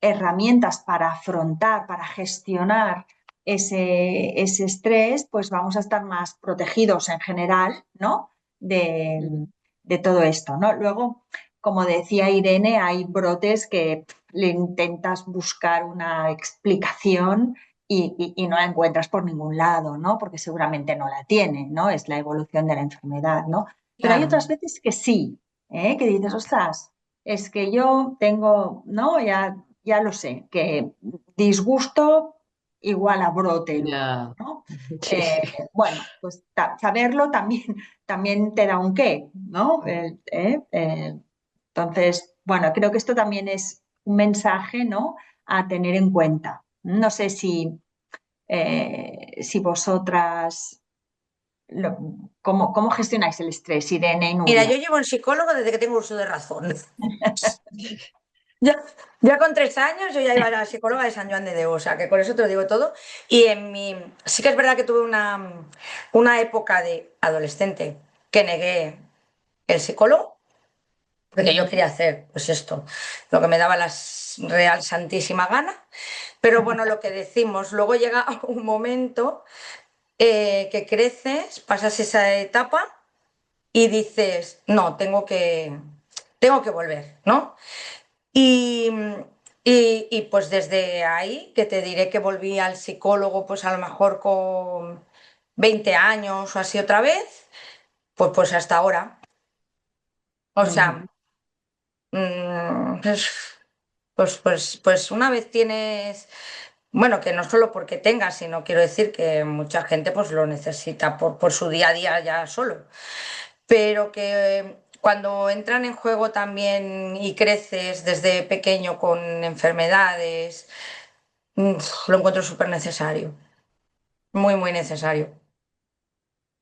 herramientas para afrontar, para gestionar ese estrés, pues vamos a estar más protegidos en general, ¿no? De, Mm. de todo esto, ¿no? Luego, como decía Irene, hay brotes que le intentas buscar una explicación y no la encuentras por ningún lado, ¿no? Porque seguramente no la tiene, ¿no? Es la evolución de la enfermedad, ¿no? Pero hay claro. otras veces que sí, ¿eh? Que dices, ostras, es que yo tengo, ¿no? Ya ya lo sé, que disgusto igual a brote luego, Ya. ¿no? Sí, Eh, sí. bueno, pues saberlo también, también te da un qué, ¿no? Entonces, bueno, creo que esto también es un mensaje, ¿no? A tener en cuenta. No sé si vosotras, lo- ¿cómo gestionáis el estrés, Irene y Mira, Nuria? yo llevo en psicólogo desde que tengo uso de razón. Ya, ya con 3 años yo ya iba a la psicóloga de San Joan de Déu, o sea que con eso te lo digo todo. Y sí que es verdad que tuve una época de adolescente que negué el psicólogo, porque yo quería hacer, pues esto, lo que me daba la real santísima gana. Pero bueno, lo que decimos, luego llega un momento que creces, pasas esa etapa y dices, no, tengo que volver, ¿no? Y, pues desde ahí, que te diré que volví al psicólogo, pues a lo mejor con 20 años o así otra vez, pues hasta ahora. O Ujú. sea, pues una vez tienes, bueno, que no solo porque tengas, sino quiero decir que mucha gente pues lo necesita por su día a día ya solo. Pero que cuando entran en juego también y creces desde pequeño con enfermedades, lo encuentro súper necesario, muy, muy necesario.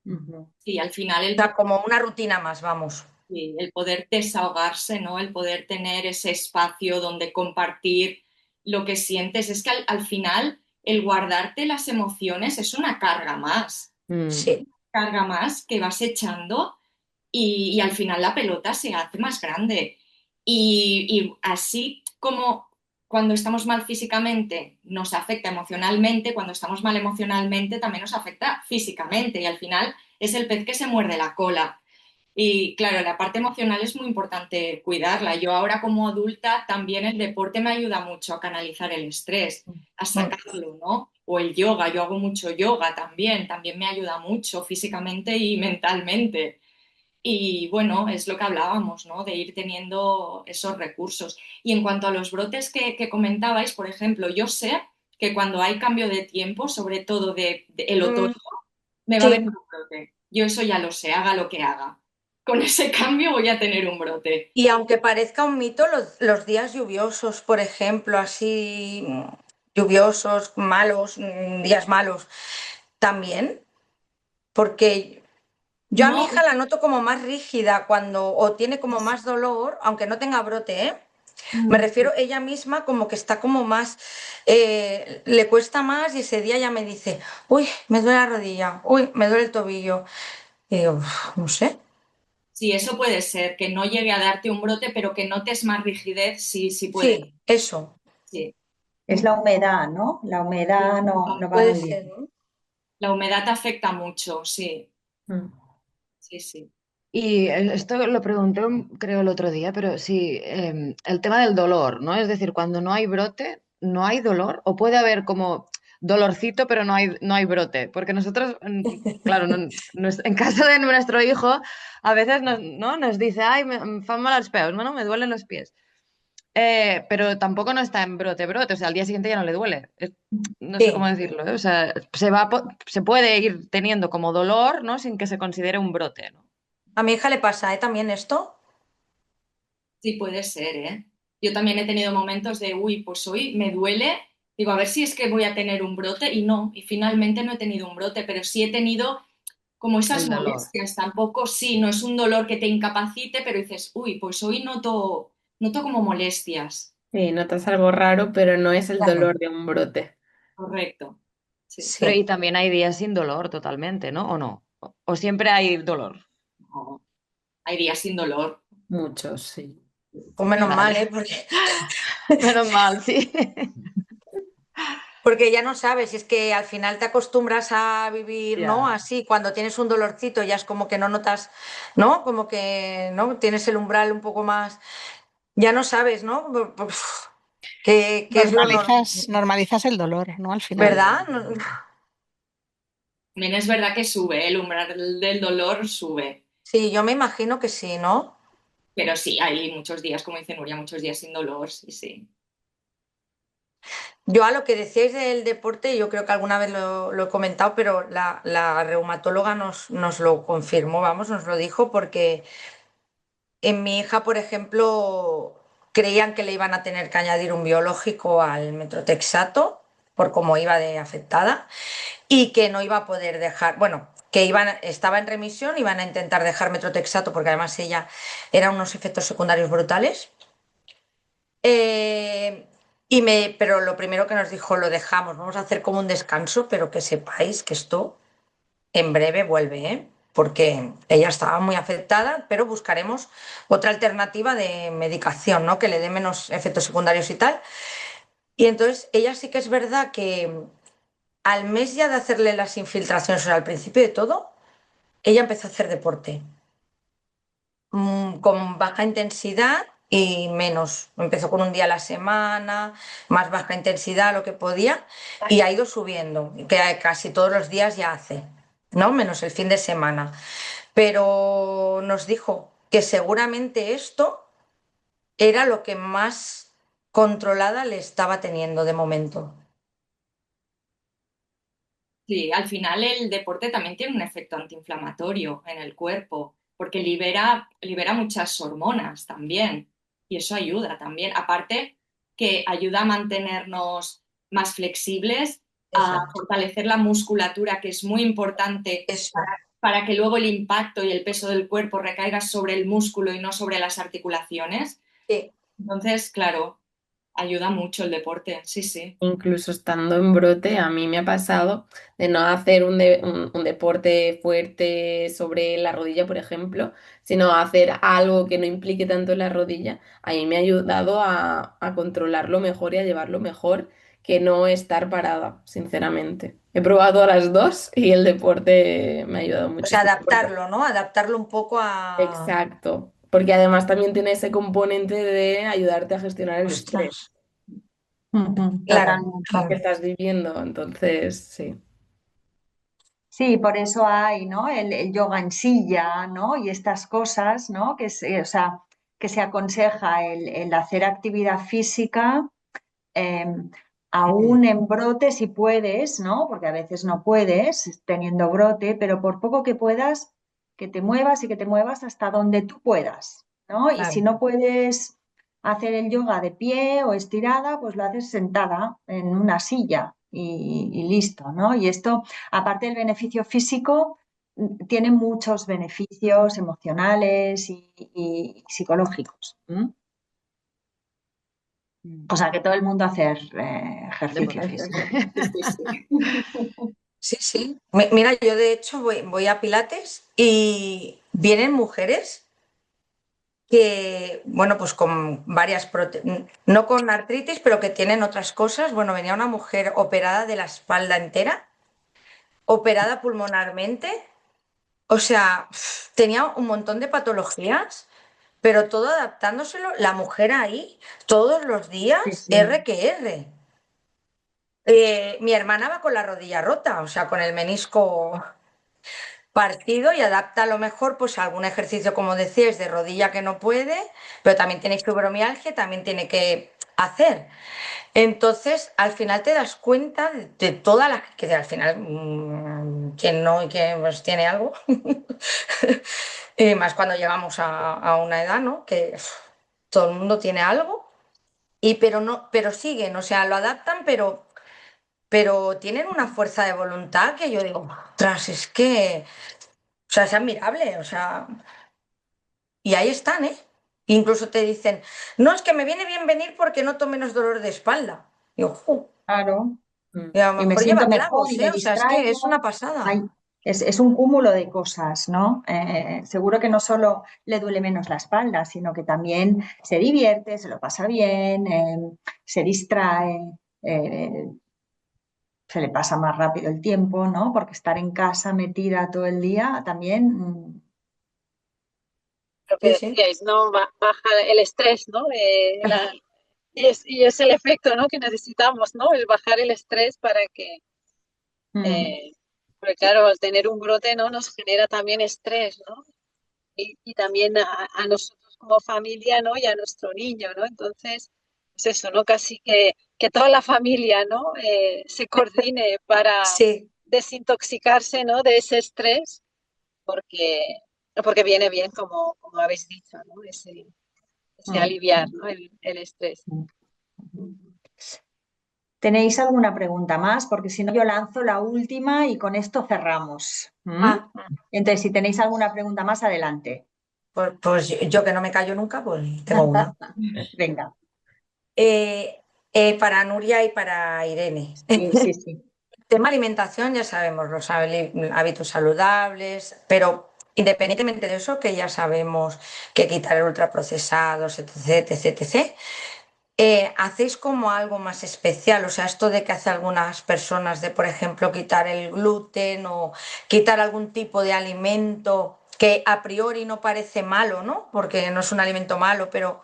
Ujú. Sí, al final O sea, como una rutina más, vamos. el poder desahogarse, ¿no? El poder tener ese espacio donde compartir lo que sientes. Es que al final el guardarte las emociones es una carga más, Mm. Sí, carga más que vas echando y al final la pelota se hace más grande. Y así como cuando estamos mal físicamente nos afecta emocionalmente, cuando estamos mal emocionalmente también nos afecta físicamente y al final es el pez que se muerde la cola. Y claro, la parte emocional es muy importante cuidarla. Yo ahora como adulta también el deporte me ayuda mucho a canalizar el estrés, a mm, sacarlo, ¿no? O el yoga, yo hago mucho yoga también me ayuda mucho físicamente y mentalmente. Y bueno, es lo que hablábamos, ¿no? De ir teniendo esos recursos. Y en cuanto a los brotes que comentabais, por ejemplo, yo sé que cuando hay cambio de tiempo, sobre todo de el otoño, mm, me va a venir sí. un brote. Yo eso ya lo sé, haga lo que haga. Con ese cambio voy a tener un brote. Y aunque parezca un mito, los días lluviosos, por ejemplo, así lluviosos, malos, días malos, también, porque yo a mi No, hija la noto como más rígida cuando, o tiene como más dolor, aunque no tenga brote, ¿eh? Me Mm. refiero ella misma como que está como más, le cuesta más y ese día ya me dice, uy, me duele la rodilla, uy, me duele el tobillo. Y digo, "Uf, no sé. sí, eso puede ser, que no llegue a darte un brote, pero que notes más rigidez, sí, sí puede. Sí, eso. Sí. Es la humedad, ¿no? La humedad no va Puede muy ser, bien. ¿no? La humedad te afecta mucho, sí, Mm. sí, sí. Y esto lo pregunté, creo, el otro día, pero sí, el tema del dolor, ¿no? Es decir, cuando no hay brote, no hay dolor, o puede haber como dolorcito, pero no hay brote. Porque nosotros, claro, en caso de nuestro hijo, a veces ¿no? Nos dice, ay, me fan mal los peos, ¿no? Me duelen los pies. Pero tampoco no está en brote, brote, o sea, al día siguiente ya no le duele. No sé cómo Sí, decirlo, ¿eh? O sea, se puede ir teniendo como dolor, ¿no? Sin que se considere un brote, ¿no? a mi hija le pasa, ¿eh? También esto. Sí puede ser, ¿eh? Yo también he tenido momentos de, uy, pues hoy me duele, digo, a ver si es que voy a tener un brote y no, y finalmente no he tenido un brote, pero sí he tenido como esas El dolor. molestias, tampoco, sí, no es un dolor que te incapacite, pero dices, uy, pues hoy noto como molestias. Sí, notas algo raro, pero no es el Claro. dolor de un brote. Correcto, sí. Pero y Sí, también hay días sin dolor totalmente, ¿no? ¿O no? ¿O siempre hay dolor? No, hay días sin dolor. Muchos, sí. pues menos mal, Vale. ¿eh? Porque, Menos mal, sí. porque ya no sabes, si es que al final te acostumbras a vivir, ¿no? Ya. Así, cuando tienes un dolorcito ya es como que no notas, ¿no? Como que, ¿no? Tienes el umbral un poco más, ya no sabes, ¿no? ¿Qué es lo normal? Normalizas el dolor, ¿no? Al final. Sí. ¿Verdad? También es verdad que sube, el umbral del dolor sube. Sí, yo me imagino que sí, ¿no? Pero sí, hay muchos días, como dice Nuria, muchos días sin dolor, sí, sí. Yo a lo que decíais del deporte, yo creo que alguna vez lo he comentado, pero la reumatóloga nos lo confirmó, vamos, nos lo dijo, porque en mi hija, por ejemplo, creían que le iban a tener que añadir un biológico al metrotexato, por cómo iba de afectada, y que no iba a poder dejar, bueno, que estaba en remisión, iban a intentar dejar metrotexato, porque además ella eran unos efectos secundarios brutales. Eh, pero lo primero que nos dijo, lo dejamos, vamos a hacer como un descanso, pero que sepáis que esto en breve vuelve, ¿eh? Porque ella estaba muy afectada, pero buscaremos otra alternativa de medicación, ¿no? Que le dé menos efectos secundarios y tal. Y entonces ella sí que es verdad que al mes ya de hacerle las infiltraciones, o sea, al principio de todo, ella empezó a hacer deporte con baja intensidad y menos. Empezó con un día a la semana, más baja intensidad, lo que podía, y ha ido subiendo, que casi todos los días ya hace, ¿no? Menos el fin de semana. Pero nos dijo que seguramente esto era lo que más controlada le estaba teniendo de momento. Sí, al final el deporte también tiene un efecto antiinflamatorio en el cuerpo, porque libera muchas hormonas también, y eso ayuda también. Aparte que ayuda a mantenernos más flexibles, a Exacto. fortalecer la musculatura, que es muy importante Eso. para que luego el impacto y el peso del cuerpo recaiga sobre el músculo y no sobre las articulaciones. Sí. Entonces, claro, ayuda mucho el deporte, sí, sí. Incluso estando en brote, a mí me ha pasado de no hacer un deporte fuerte sobre la rodilla, por ejemplo, sino hacer algo que no implique tanto la rodilla. A mí me ha ayudado a controlarlo mejor y a llevarlo mejor que no estar parada, sinceramente. He probado a las dos y el deporte me ha ayudado O sea, muchísimo. adaptarlo, ¿no? Adaptarlo un poco a... Exacto, porque además también tiene ese componente de ayudarte a gestionar el Ostras. estrés Ujú, Claro, totalmente. que claro. estás viviendo. Entonces, sí. Sí, por eso hay, ¿no? El yoga en silla, ¿no? Y estas cosas, ¿no? O sea, que se aconseja el hacer actividad física, eh, aún en brote si puedes, ¿no? Porque a veces no puedes teniendo brote, pero por poco que puedas, que te muevas y que te muevas hasta donde tú puedas, ¿no? Y si Claro. no puedes hacer el yoga de pie o estirada, pues lo haces sentada en una silla y listo, ¿no? Y esto, aparte del beneficio físico, tiene muchos beneficios emocionales y psicológicos. ¿M? O sea, que todo el mundo hacer ejercicio Deporte. físico. Sí, sí, sí. Sí, sí. Mira, yo de hecho voy a Pilates y vienen mujeres que, bueno, pues con no con artritis, pero que tienen otras cosas. Bueno, venía una mujer operada de la espalda entera, operada pulmonarmente, o sea, tenía un montón de patologías, pero todo adaptándoselo, la mujer ahí, todos los Sí, días, sí. R que R. Mi hermana va con la rodilla rota, o sea, con el menisco partido y adapta a lo mejor pues a algún ejercicio, como decíais, de rodilla que no puede, pero también tiene fibromialgia, también tiene que hacer. Entonces, al final te das cuenta de todas las que al final, quien no y quien pues, tiene algo, y más cuando llegamos a una edad, ¿no? Que todo el mundo tiene algo, y pero no, pero siguen, o sea, lo adaptan, pero tienen una fuerza de voluntad que yo digo, tras, es que, o sea, es admirable, o sea, y ahí están, ¿eh? Incluso te dicen, no, es que me viene bien venir porque noto menos dolor de espalda. Y yo, "Ju". Claro. Mm. Y a lo Y me mejor siento lleva mejor clavos, y ¿eh? me O sea, es que es una distraigo. pasada. Ay, es un cúmulo de cosas, ¿no? Seguro que no solo le duele menos la espalda, sino que también se divierte, se lo pasa bien, se distrae, eh, se le pasa más rápido el tiempo, ¿no? Porque estar en casa metida todo el día también. Lo que Sí, sí. decíais, ¿no? Baja el estrés, ¿no? Y es el efecto, ¿no? Que necesitamos, ¿no? El bajar el estrés para que, Mm, eh, porque claro, al tener un brote, ¿no? Nos genera también estrés, ¿no? Y también nosotros como familia, ¿no? Y a nuestro niño, ¿no? Entonces, pues eso, ¿no? Casi que que toda la familia, ¿no? Se coordine para Sí. desintoxicarse, ¿no? De ese estrés, porque, porque viene bien, como habéis dicho, ¿no? Ese Mm. aliviar, ¿no? El estrés. ¿Tenéis alguna pregunta más? Porque si no, yo lanzo la última y con esto cerramos. Ah, Entonces, si tenéis alguna pregunta más, adelante. pues yo que no me callo nunca, pues tengo una. Venga. Para Nuria y para Irene. Sí, sí, sí. Tema alimentación, ya sabemos los hábitos saludables, pero independientemente de eso, que ya sabemos que quitar el ultraprocesados, etc, etc, etc, ¿hacéis como algo más especial? O sea, esto de que hace algunas personas de, por ejemplo, quitar el gluten o quitar algún tipo de alimento que a priori no parece malo, ¿no? Porque no es un alimento malo, pero,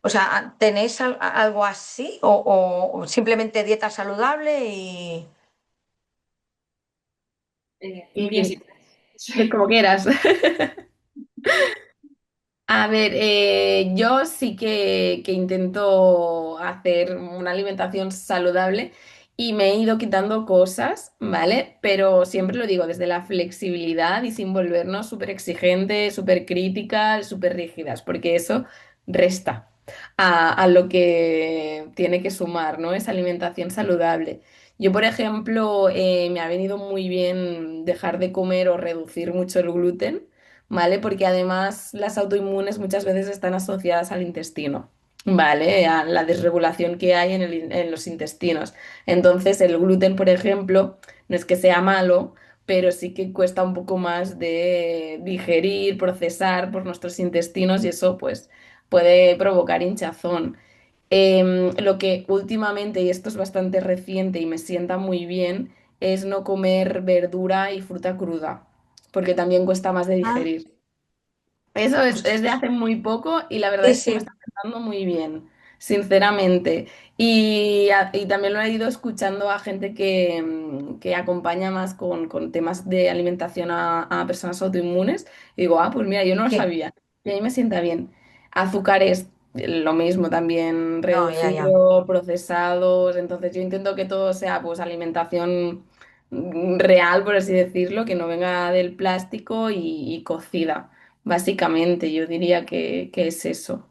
o sea, ¿tenéis algo así o simplemente dieta saludable y... Nuria, Y sí. como quieras. A ver, yo sí que intento hacer una alimentación saludable y me he ido quitando cosas, ¿vale? Pero siempre lo digo desde la flexibilidad y sin volvernos súper exigentes, súper críticas, súper rígidas, porque eso resta a lo que tiene que sumar, ¿no? Esa alimentación saludable. Yo, por ejemplo, me ha venido muy bien dejar de comer o reducir mucho el gluten. ¿Vale? Porque además las autoinmunes muchas veces están asociadas al intestino, ¿vale? A la desregulación que hay en los intestinos. Entonces, el gluten, por ejemplo, no es que sea malo, pero sí que cuesta un poco más de digerir, procesar por nuestros intestinos y eso, pues, puede provocar hinchazón. Lo que últimamente, y esto es bastante reciente y me sienta muy bien, es no comer verdura y fruta cruda, porque también cuesta más de Ah, digerir. Eso es de ostras. hace muy poco y la verdad Sí, es que me sí. está sentando muy bien, sinceramente. Y también lo he ido escuchando a gente que acompaña más con temas de alimentación a personas autoinmunes. Y digo, ah, pues mira, yo no lo Sí. sabía. Y a mí me sienta bien. Azúcares, lo mismo, también No, ya, ya. reducido, procesados. Entonces yo intento que todo sea pues alimentación real, por así decirlo, que no venga del plástico y cocida. Básicamente, yo diría que es eso.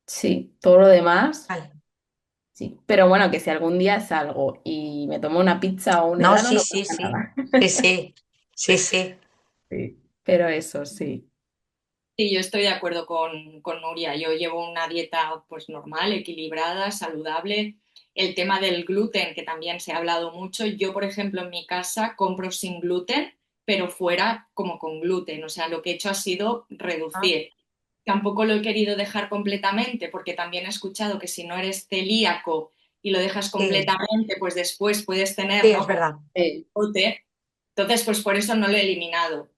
Sí, todo lo demás, Vale. sí. Pero bueno, que si algún día salgo y me tomo una pizza o un No, helado, sí, no sí, pasa sí. nada. Sí, sí. Sí, sí. Sí, pero eso sí. Sí, yo estoy de acuerdo con Nuria. Yo llevo una dieta pues normal, equilibrada, saludable. El tema del gluten, que también se ha hablado mucho. Yo, por ejemplo, en mi casa compro sin gluten, pero fuera como con gluten. O sea, lo que he hecho ha sido Ah, reducir. Tampoco lo he querido dejar completamente, porque también he escuchado que si no eres celíaco y lo dejas sí, completamente, pues después puedes tener, sí, ¿no? es Como verdad. Sí. gluten. Entonces, pues por eso no lo he eliminado,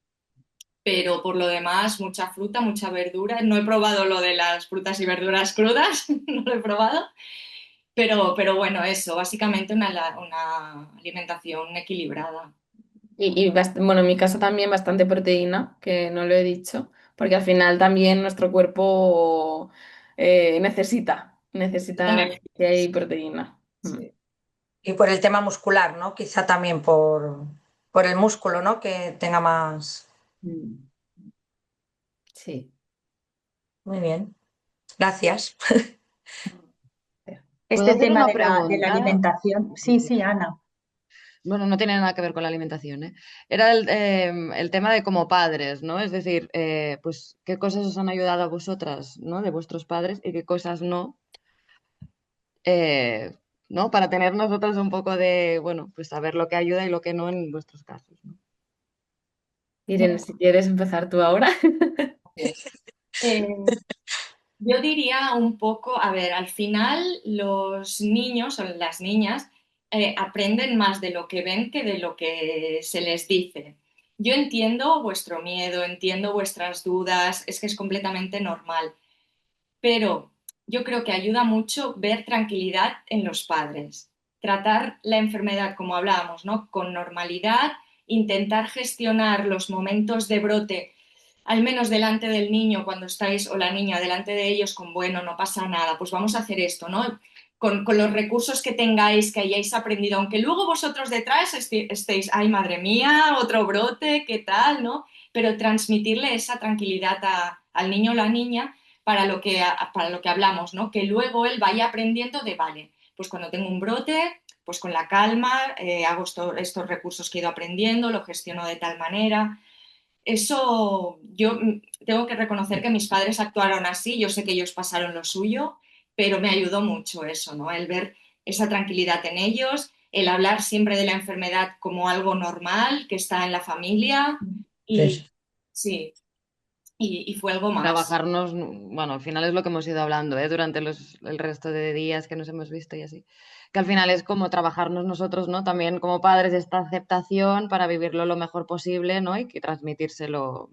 pero por lo demás, mucha fruta, mucha verdura. No he probado lo de las frutas y verduras crudas, no lo he probado, pero bueno, eso, básicamente una alimentación equilibrada. Bueno, en mi caso también bastante proteína, que no lo he dicho, porque al final también nuestro cuerpo necesita Energía, que hay proteína. Mm. sí. Y por el tema muscular, ¿no? Quizá también por el músculo, ¿no? Que tenga más. Mm. Sí. Muy bien. Gracias. ¿Puedo Este hacer tema una de la pregunta? alimentación, sí, sí, Ana. Bueno, no tiene nada que ver con la alimentación, ¿eh? Era el tema de como padres, ¿no? Es decir, pues qué cosas os han ayudado a vosotras, ¿no? De vuestros padres y qué cosas no, eh, ¿no? Para tener nosotros un poco de, bueno, pues saber lo que ayuda y lo que no en vuestros casos, ¿no? Irene, si quieres empezar tú ahora. Eh, yo diría un poco, a ver, al final los niños o las niñas aprenden más de lo que ven que de lo que se les dice. Yo entiendo vuestro miedo, entiendo vuestras dudas, es que es completamente normal, pero yo creo que ayuda mucho ver tranquilidad en los padres, tratar la enfermedad, como hablábamos, ¿no? Con normalidad, intentar gestionar los momentos de brote, al menos delante del niño cuando estáis, o la niña delante de ellos, con bueno, no pasa nada, pues vamos a hacer esto, ¿no? con los recursos que tengáis, que hayáis aprendido, aunque luego vosotros detrás estéis, ay, madre mía, otro brote, ¿qué tal, no? Pero transmitirle esa tranquilidad al niño o la niña para lo que hablamos, ¿no? Que luego él vaya aprendiendo de, vale, pues cuando tengo un brote, pues con la calma, hago estos recursos que he ido aprendiendo, lo gestiono de tal manera. Eso, yo tengo que reconocer que mis padres actuaron así, yo sé que ellos pasaron lo suyo, pero me ayudó mucho eso, ¿no? El ver esa tranquilidad en ellos, el hablar siempre de la enfermedad como algo normal que está en la familia y Sí. sí, y fue algo más. Trabajarnos, bueno, al final es lo que hemos ido hablando, ¿eh? Durante el resto de días que nos hemos visto y así. Que al final es como trabajarnos nosotros, ¿no? También como padres esta aceptación para vivirlo lo mejor posible, ¿no? Y que transmitírselo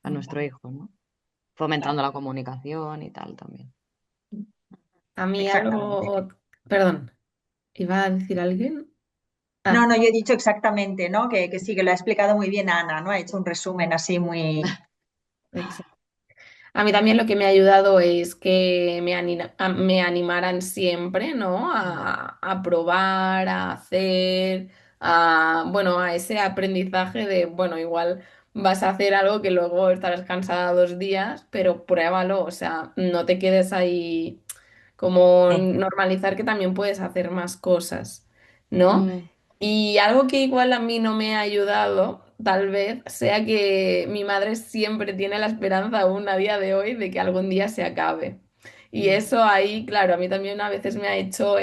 a nuestro hijo, ¿no? Fomentando la comunicación y tal también. A mí Exactamente. algo, perdón, ¿iba a decir alguien? No, Ah, no, yo he dicho exactamente, ¿no? Que sí, que lo ha explicado muy bien Ana, ¿no? Ha hecho un resumen así muy... exacto. A mí también lo que me ha ayudado es que me animaran siempre, ¿no? A probar, a hacer, bueno, a ese aprendizaje de, bueno, igual vas a hacer algo que luego estarás cansada 2 días, pero pruébalo, o sea, no te quedes ahí como normalizar que también puedes hacer más cosas, ¿no? Mm, Y algo que igual a mí no me ha ayudado, tal vez, sea que mi madre siempre tiene la esperanza aún a día de hoy de que algún día se acabe. Y eso ahí, claro, a mí también a veces me ha hecho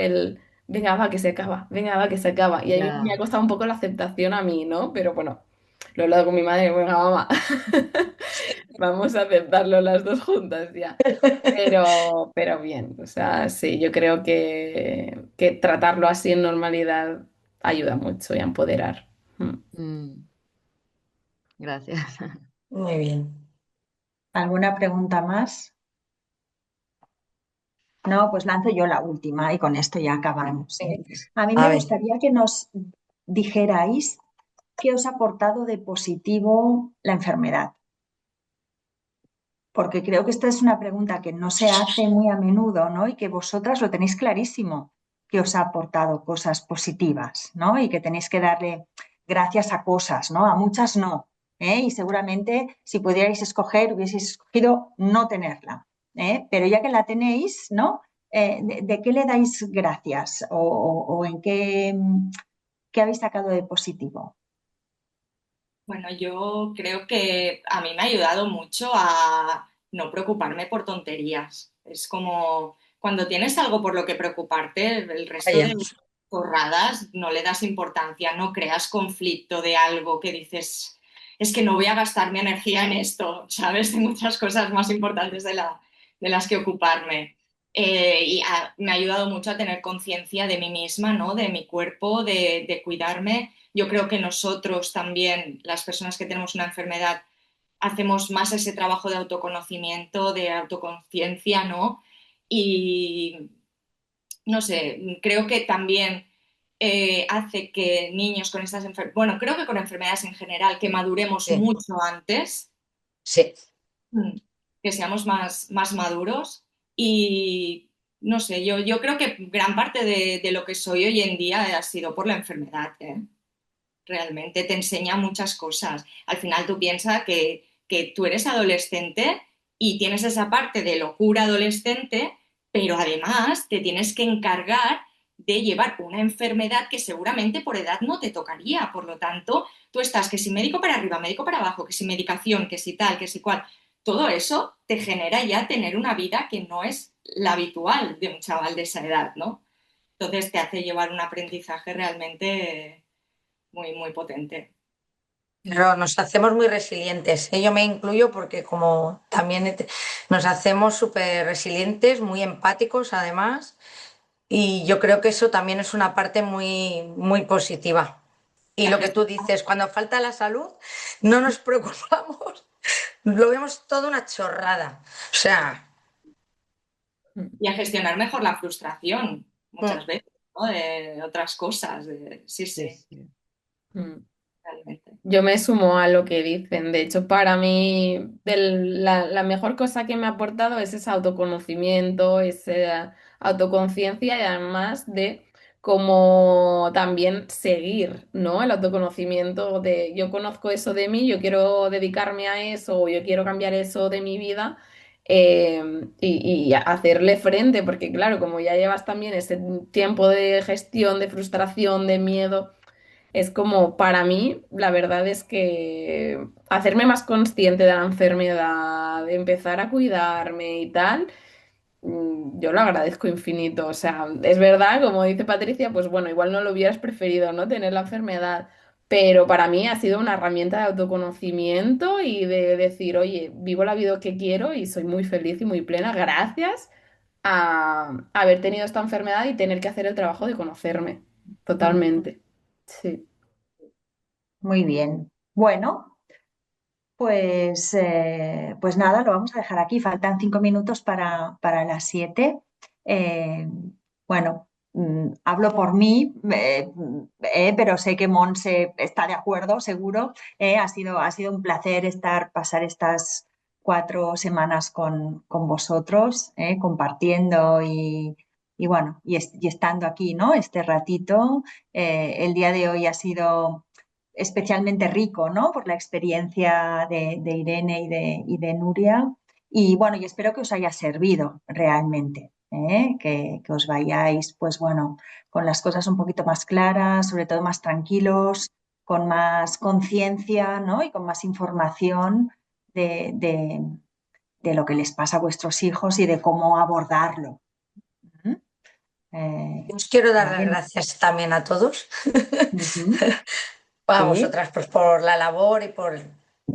venga, va, que se acaba, venga, va, que se acaba. Y ahí me ha ya, costado un poco la aceptación a mí, ¿no? Pero bueno, lo he hablado con mi madre, venga, mamá, vamos a aceptarlo las dos juntas ya. Pero bien, o sea, sí, yo creo que tratarlo así en normalidad ayuda mucho y a empoderar. Mm. mm, gracias. Muy bien. ¿Alguna pregunta más? No, pues lanzo yo la última y con esto ya acabamos, ¿eh? A mí A me ver. gustaría que nos dijerais qué os ha aportado de positivo la enfermedad, porque creo que esta es una pregunta que no se hace muy a menudo, ¿no? Y que vosotras lo tenéis clarísimo, que os ha aportado cosas positivas, ¿no? Y que tenéis que darle gracias a cosas, ¿no? A muchas no, ¿eh? Y seguramente si pudierais escoger, hubieseis escogido no tenerla, ¿eh? Pero ya que la tenéis, ¿no? ¿De qué le dais gracias o en qué habéis sacado de positivo? Bueno, yo creo que a mí me ha ayudado mucho a no preocuparme por tonterías. Es como cuando tienes algo por lo que preocuparte, el resto Vaya. de porradas no le das importancia, no creas conflicto de algo que dices, es que no voy a gastar mi energía en esto, ¿sabes? Tengo muchas cosas más importantes de las que ocuparme. Me ha ayudado mucho a tener conciencia de mí misma, ¿no? De mi cuerpo, de cuidarme. Yo creo que nosotros también, las personas que tenemos una enfermedad, hacemos más ese trabajo de autoconocimiento, de autoconciencia, ¿no? Y no sé, creo que también hace que niños con estas enfermedades, bueno, creo que con enfermedades en general, que maduremos Sí, mucho antes, sí. que seamos más maduros y no sé, yo creo que gran parte de lo que soy hoy en día ha sido por la enfermedad, ¿eh? Realmente te enseña muchas cosas. Al final tú piensas que tú eres adolescente y tienes esa parte de locura adolescente, pero además te tienes que encargar de llevar una enfermedad que seguramente por edad no te tocaría. Por lo tanto, tú estás que si médico para arriba, médico para abajo, que si medicación, que si tal, que si cual. Todo eso te genera ya tener una vida que no es la habitual de un chaval de esa edad, ¿no? Entonces te hace llevar un aprendizaje realmente muy potente. Pero nos hacemos muy resilientes, ¿eh? Yo me incluyo porque como también nos hacemos súper resilientes, muy empáticos además, y yo creo que eso también es una parte muy, muy positiva. Y Y lo que tú dices, cuando falta la salud, no nos preocupamos, lo vemos todo una chorrada. O sea, a gestionar mejor la frustración mm, muchas veces, ¿no? De otras cosas. Sí, Sí, sí, sí. Mm. realmente. Yo me sumo a lo que dicen. De hecho, para mí, la mejor cosa que me ha aportado es ese autoconocimiento, esa autoconciencia y además de cómo también seguir, ¿no? El autoconocimiento de yo conozco eso de mí, yo quiero dedicarme a eso o yo quiero cambiar eso de mi vida. Y hacerle frente, porque claro, como ya llevas también ese tiempo de gestión, de frustración, de miedo. Es como, para mí, la verdad es que hacerme más consciente de la enfermedad, de empezar a cuidarme y tal, yo lo agradezco infinito. O sea, es verdad, como dice Patricia, pues bueno, igual no lo hubieras preferido, ¿no? Tener la enfermedad, pero para mí ha sido una herramienta de autoconocimiento y de decir, oye, vivo la vida que quiero y soy muy feliz y muy plena gracias a haber tenido esta enfermedad y tener que hacer el trabajo de conocerme. Totalmente. Sí. Muy bien. Bueno, pues nada, lo vamos a dejar aquí. Faltan 5 minutos para las 7. Eh, bueno, hablo por mí, pero sé que Monse está de acuerdo, seguro. Ha sido un placer pasar estas 4 semanas con vosotros, compartiendo y bueno, y estando aquí, ¿no? Este ratito. El día de hoy ha sido especialmente rico, ¿no? Por la experiencia de Irene y de Nuria. Y bueno, y espero que os haya servido realmente, ¿eh? Que os vayáis, pues bueno, con las cosas un poquito más claras, sobre todo más tranquilos, con más conciencia, ¿no? Y con más información de, de- de lo que les pasa a vuestros hijos y de cómo abordarlo. ¿Mm? Os quiero dar las ¿Vale? gracias también a todos, Ujú. a Sí. vosotras pues por la labor y por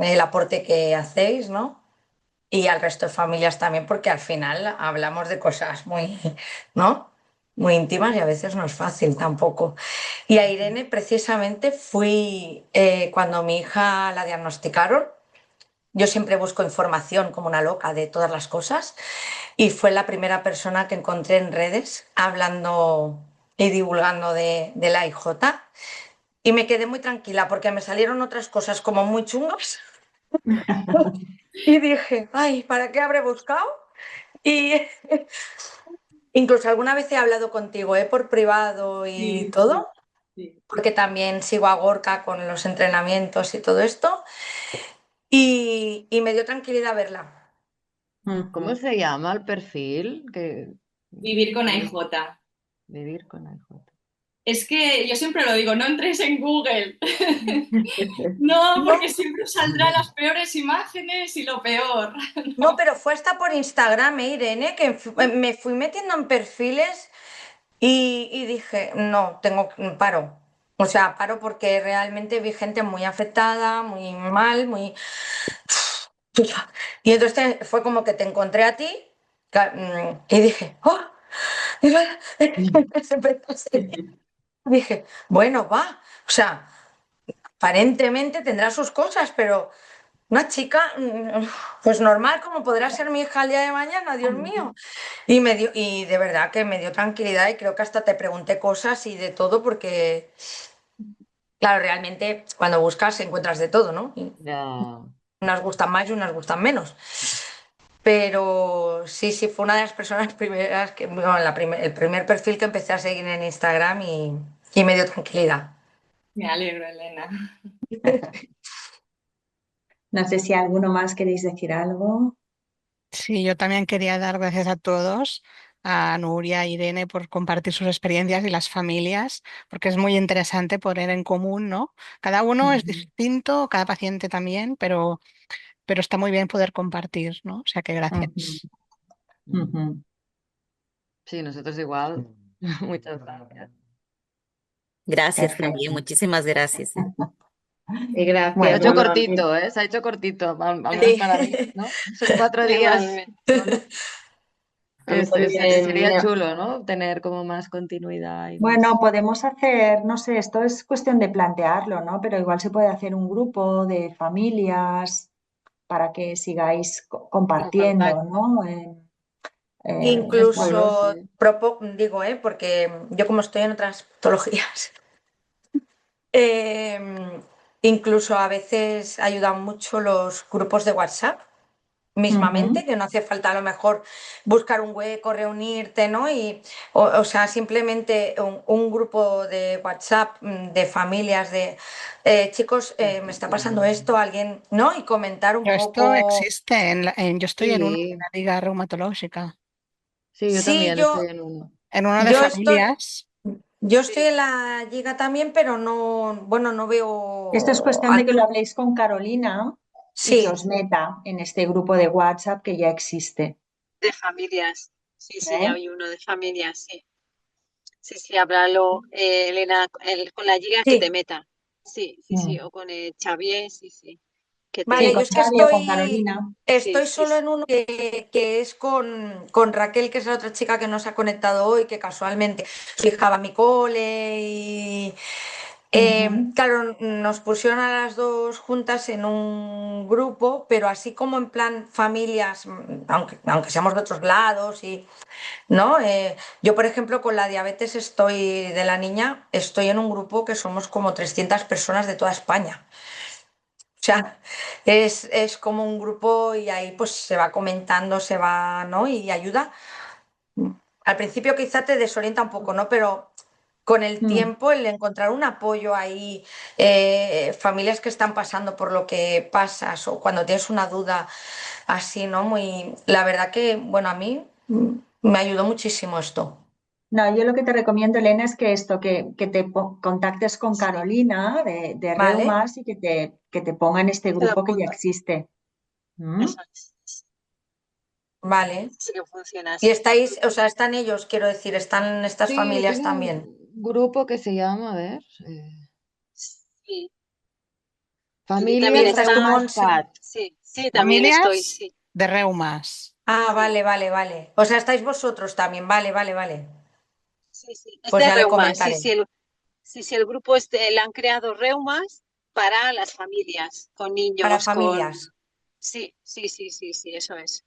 el aporte que hacéis, ¿no? Y al resto de familias también, porque al final hablamos de cosas muy, ¿no? Muy íntimas y a veces no es fácil tampoco. Y a Irene precisamente fui cuando mi hija la diagnosticaron. Yo siempre busco información como una loca de todas las cosas y fue la primera persona que encontré en redes hablando y divulgando de la IJ. Y me quedé muy tranquila porque me salieron otras cosas como muy chungas y dije, ay, ¿para qué habré buscado? Y incluso alguna vez he hablado contigo, por privado y Sí, sí, todo, sí. porque también sigo a Gorka con los entrenamientos y todo esto, y me dio tranquilidad verla. ¿Cómo Ujú. se llama el perfil? Vivir con Que- AIJ. Vivir con AJ. Es que yo siempre lo digo, no entréis en Google. No, No, porque siempre os saldrán las peores imágenes y lo peor. no, pero fue hasta por Instagram, Irene, que me fui metiendo en perfiles y dije, no, paro. O sea, paro porque realmente vi gente muy afectada, muy mal, muy... Y entonces fue como que te encontré a ti y dije, ¡oh! Y se empezó a seguir. Dije, bueno, va. O sea, aparentemente tendrá sus cosas, pero una chica, pues normal, como podrá ser mi hija el día de mañana, Dios mío. Y de verdad que me dio tranquilidad y creo que hasta te pregunté cosas y de todo, porque, claro, realmente cuando buscas encuentras de todo, ¿no? Y Ya. unas gustan más y unas gustan menos. Pero sí, sí, fue una de las personas primeras bueno, el primer perfil que empecé a seguir en Instagram y me dio tranquilidad. Me alegro, Elena. No sé si alguno más queréis decir algo. Sí, yo también quería dar gracias a todos, a Nuria, a Irene, por compartir sus experiencias y las familias, porque es muy interesante poner en común, ¿no? Cada uno es Ujú, distinto, cada paciente también, pero está muy bien poder compartir, ¿no? O sea que ujú, gracias. ujú. Sí, nosotros igual. Muchas gracias. Gracias también, Perfecto. muchísimas gracias. Y Se ha gracias, Bueno, hecho bueno, cortito, ¿eh? Se ha hecho cortito, al menos Sí. para mí, ¿no? Son 4 días igualmente. solo. A mí Sería también chulo, ¿no? Tener como más continuidad y bueno, más. podemos hacer, no sé, esto es cuestión de plantearlo, ¿no? Pero igual se puede hacer un grupo de familias para que sigáis En contacto. compartiendo, ¿no? Bueno, Bueno, Incluso sí. digo, porque yo como estoy en otras patologías, eh, Incluso a veces ayudan mucho los grupos de WhatsApp mismamente, Ujú. que no hace falta a lo mejor buscar un hueco, reunirte, ¿no? O sea, simplemente un grupo de WhatsApp de familias de chicos, me está pasando esto, alguien, ¿no? Y comentar un Pero esto poco. existe, yo estoy en uno de Sí, la Liga Reumatológica, sí, yo Sí, también estoy en uno. en uno de yo estoy, familias. yo estoy Sí. en la liga también, pero no, bueno, no Esto es veo. cuestión de que lo habléis con Carolina y que Sí, os meta en este grupo de WhatsApp que ya existe. De familias. Sí, sí, ya ¿Eh? hay uno de familias, sí. Sí, sí, háblalo, Elena, con la Giga que te sí. meta. Sí, sí, sí, Mm. o con Xavier, sí, sí. Que Sí, Vale, yo con te. es que Xavi o con estoy, Carolina. Sí, estoy sí, solo sí. en uno que es con Raquel, que es la otra chica que nos ha conectado hoy, que casualmente su hija va a mi cole y Ujú. claro, nos pusieron a las dos juntas en un grupo, pero así como en plan familias, aunque seamos de otros lados y, ¿no? Yo, por ejemplo, con la diabetes de la niña, estoy en un grupo que somos como 300 personas de toda España. O sea, es como un grupo y ahí pues se va comentando, se va, ¿no? Y ayuda. Al principio quizá te desorienta un poco, ¿no? Pero con el Mm. tiempo, el encontrar un apoyo ahí, familias que están pasando por lo que pasas o cuando tienes una duda así, ¿no? La verdad que, bueno, a mí me ayudó muchísimo esto. No, yo lo que te recomiendo, Elena, es que esto, que te contactes con Sí, Carolina de ¿Vale? Reumas y que te ponga en este te lo grupo que ya apunto. existe. ¿Mm? Eso es. Vale. Sí que funciona Y así. estáis, o sea, están ellos, quiero decir, están estas Sí, yo familias tengo también. un grupo que se llama, a ver, Sí. Y Y también Familias estáis como Reumas en... PAD. sí, sí, también estoy, Familias sí. de reumas. Ah, Sí, vale, vale, vale. O sea, estáis vosotros también, vale, vale, vale. sí, sí. Es Pues de ya le Reuma. Sí, comentaré. sí, el grupo este, le han creado Reumas para las familias, con Para niños, familias. con. Sí, sí, sí, sí, sí, eso es.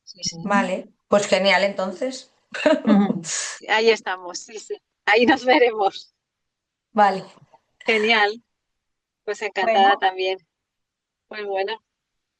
Sí, sí. Mm. Vale, pues genial entonces. Ujú. Ahí estamos, sí, sí. Ahí nos veremos. Vale. Genial. Pues encantada Bueno, también. Muy bueno.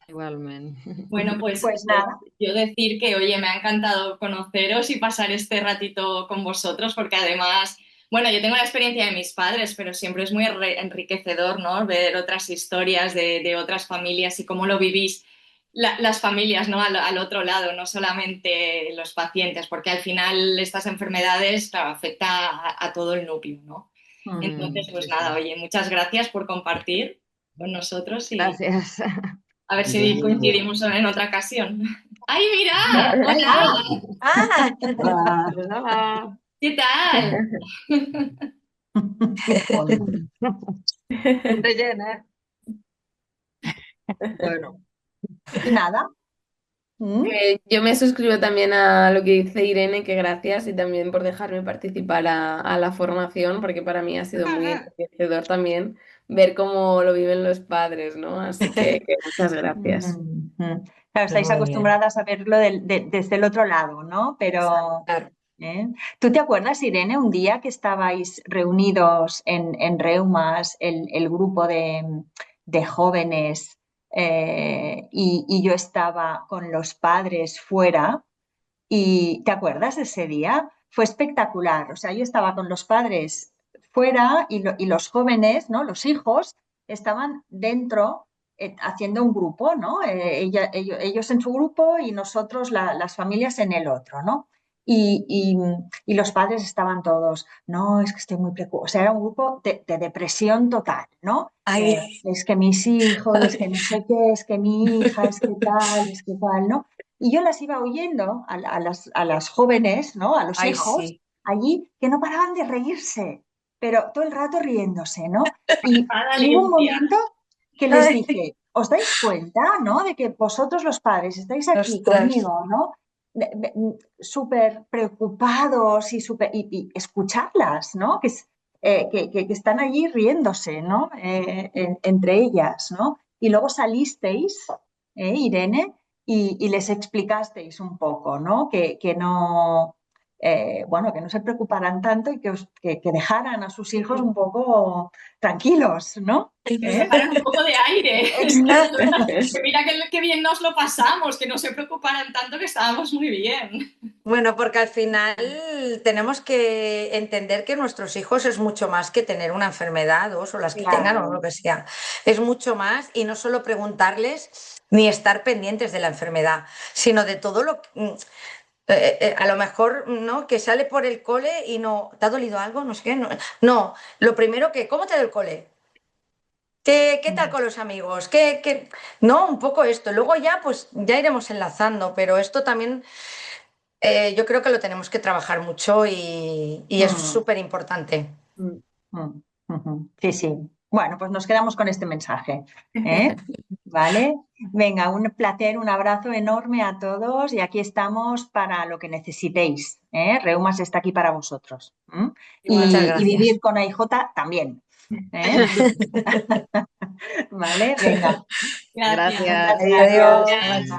Igualmente. Bueno, pues pues nada. yo decir que, oye, me ha encantado conoceros y pasar este ratito con vosotros, porque además, bueno, yo tengo la experiencia de mis padres, pero siempre es muy enriquecedor, ¿no? Ver otras historias de otras familias y cómo lo vivís las familias, ¿no? Al otro lado, no solamente los pacientes, porque al final estas enfermedades, claro, afecta a todo el núcleo, ¿no? Mm. Entonces, Sí, pues nada, sí. oye, muchas gracias por compartir con nosotros y Gracias. a ver si coincidimos en otra ocasión. ¡Ay, mira! Ay, ¡Hola! ah, Hola. Hola. ¿Qué tal? Joder. Gente llena. Bueno, Y nada. Mm. Yo me suscribo también a lo que dice Irene, que gracias y también por dejarme participar a la formación, porque para mí ha sido muy enriquecedor también ver cómo lo viven los padres, ¿no? Así que muchas gracias. Mm, mm. Claro, pues estáis muy bien. acostumbradas a verlo desde el otro lado, ¿no? Pero, Claro. ¿eh? ¿Tú te acuerdas, Irene, un día que estabais reunidos en Reumas, el grupo de jóvenes, y yo estaba con los padres fuera? ¿Y te acuerdas de ese día? Fue espectacular. O sea, yo estaba con los padres fuera y los jóvenes, ¿no? Los hijos estaban dentro haciendo un grupo, ¿no? Ellos en su grupo y nosotros, las familias, en el otro, ¿no? Y, y- y los padres estaban todos, no, es que estoy muy preocupado. O sea, era un grupo de depresión total, ¿no? Ay, Es que mis hijos, es que no sé qué, es que mi hija, es que tal, ¿no? Y yo las iba oyendo a las jóvenes, ¿no? A los ay, hijos sí. allí que no paraban de reírse, pero todo el rato riéndose, ¿no? Para Y hubo un limpia. momento que les Ay, dije, ¿os dais cuenta, ¿no? De que vosotros los padres estáis aquí ostras. conmigo, ¿no? Súper preocupados y escucharlas, ¿no? Que están allí riéndose, ¿no? Entre ellas, ¿no? Y luego salisteis, Irene, y les explicasteis un poco, ¿no? Que no, bueno, que no se preocuparan tanto y que dejaran a sus hijos un poco tranquilos, ¿no? Que nos dejaran un poco de aire. Exacto. Que mira que bien nos lo pasamos, que no se preocuparan tanto, que estábamos muy bien. Bueno, porque al final tenemos que entender que nuestros hijos es mucho más que tener una enfermedad, dos o las que tengan o lo que sea. Es mucho más y no solo preguntarles ni estar pendientes de la enfermedad, sino de todo lo que... a lo mejor, ¿no? Que sale por el cole y no... ¿Te ha dolido algo? No sé qué. No, lo primero que... ¿Cómo te ha ido el cole? ¿Qué tal con los amigos? No, un poco esto. Luego ya, pues ya iremos enlazando, pero esto también yo creo que lo tenemos que trabajar mucho y es súper importante. Sí, sí. Bueno, pues nos quedamos con este mensaje, ¿eh? ¿Vale? Venga, un placer, un abrazo enorme a todos y aquí estamos para lo que necesitéis, ¿eh? Reumas está aquí para vosotros. Muchas Y gracias. vivir con AIJ también. ¿Eh? ¿Vale? Venga. Gracias. Gracias. Adiós. Adiós.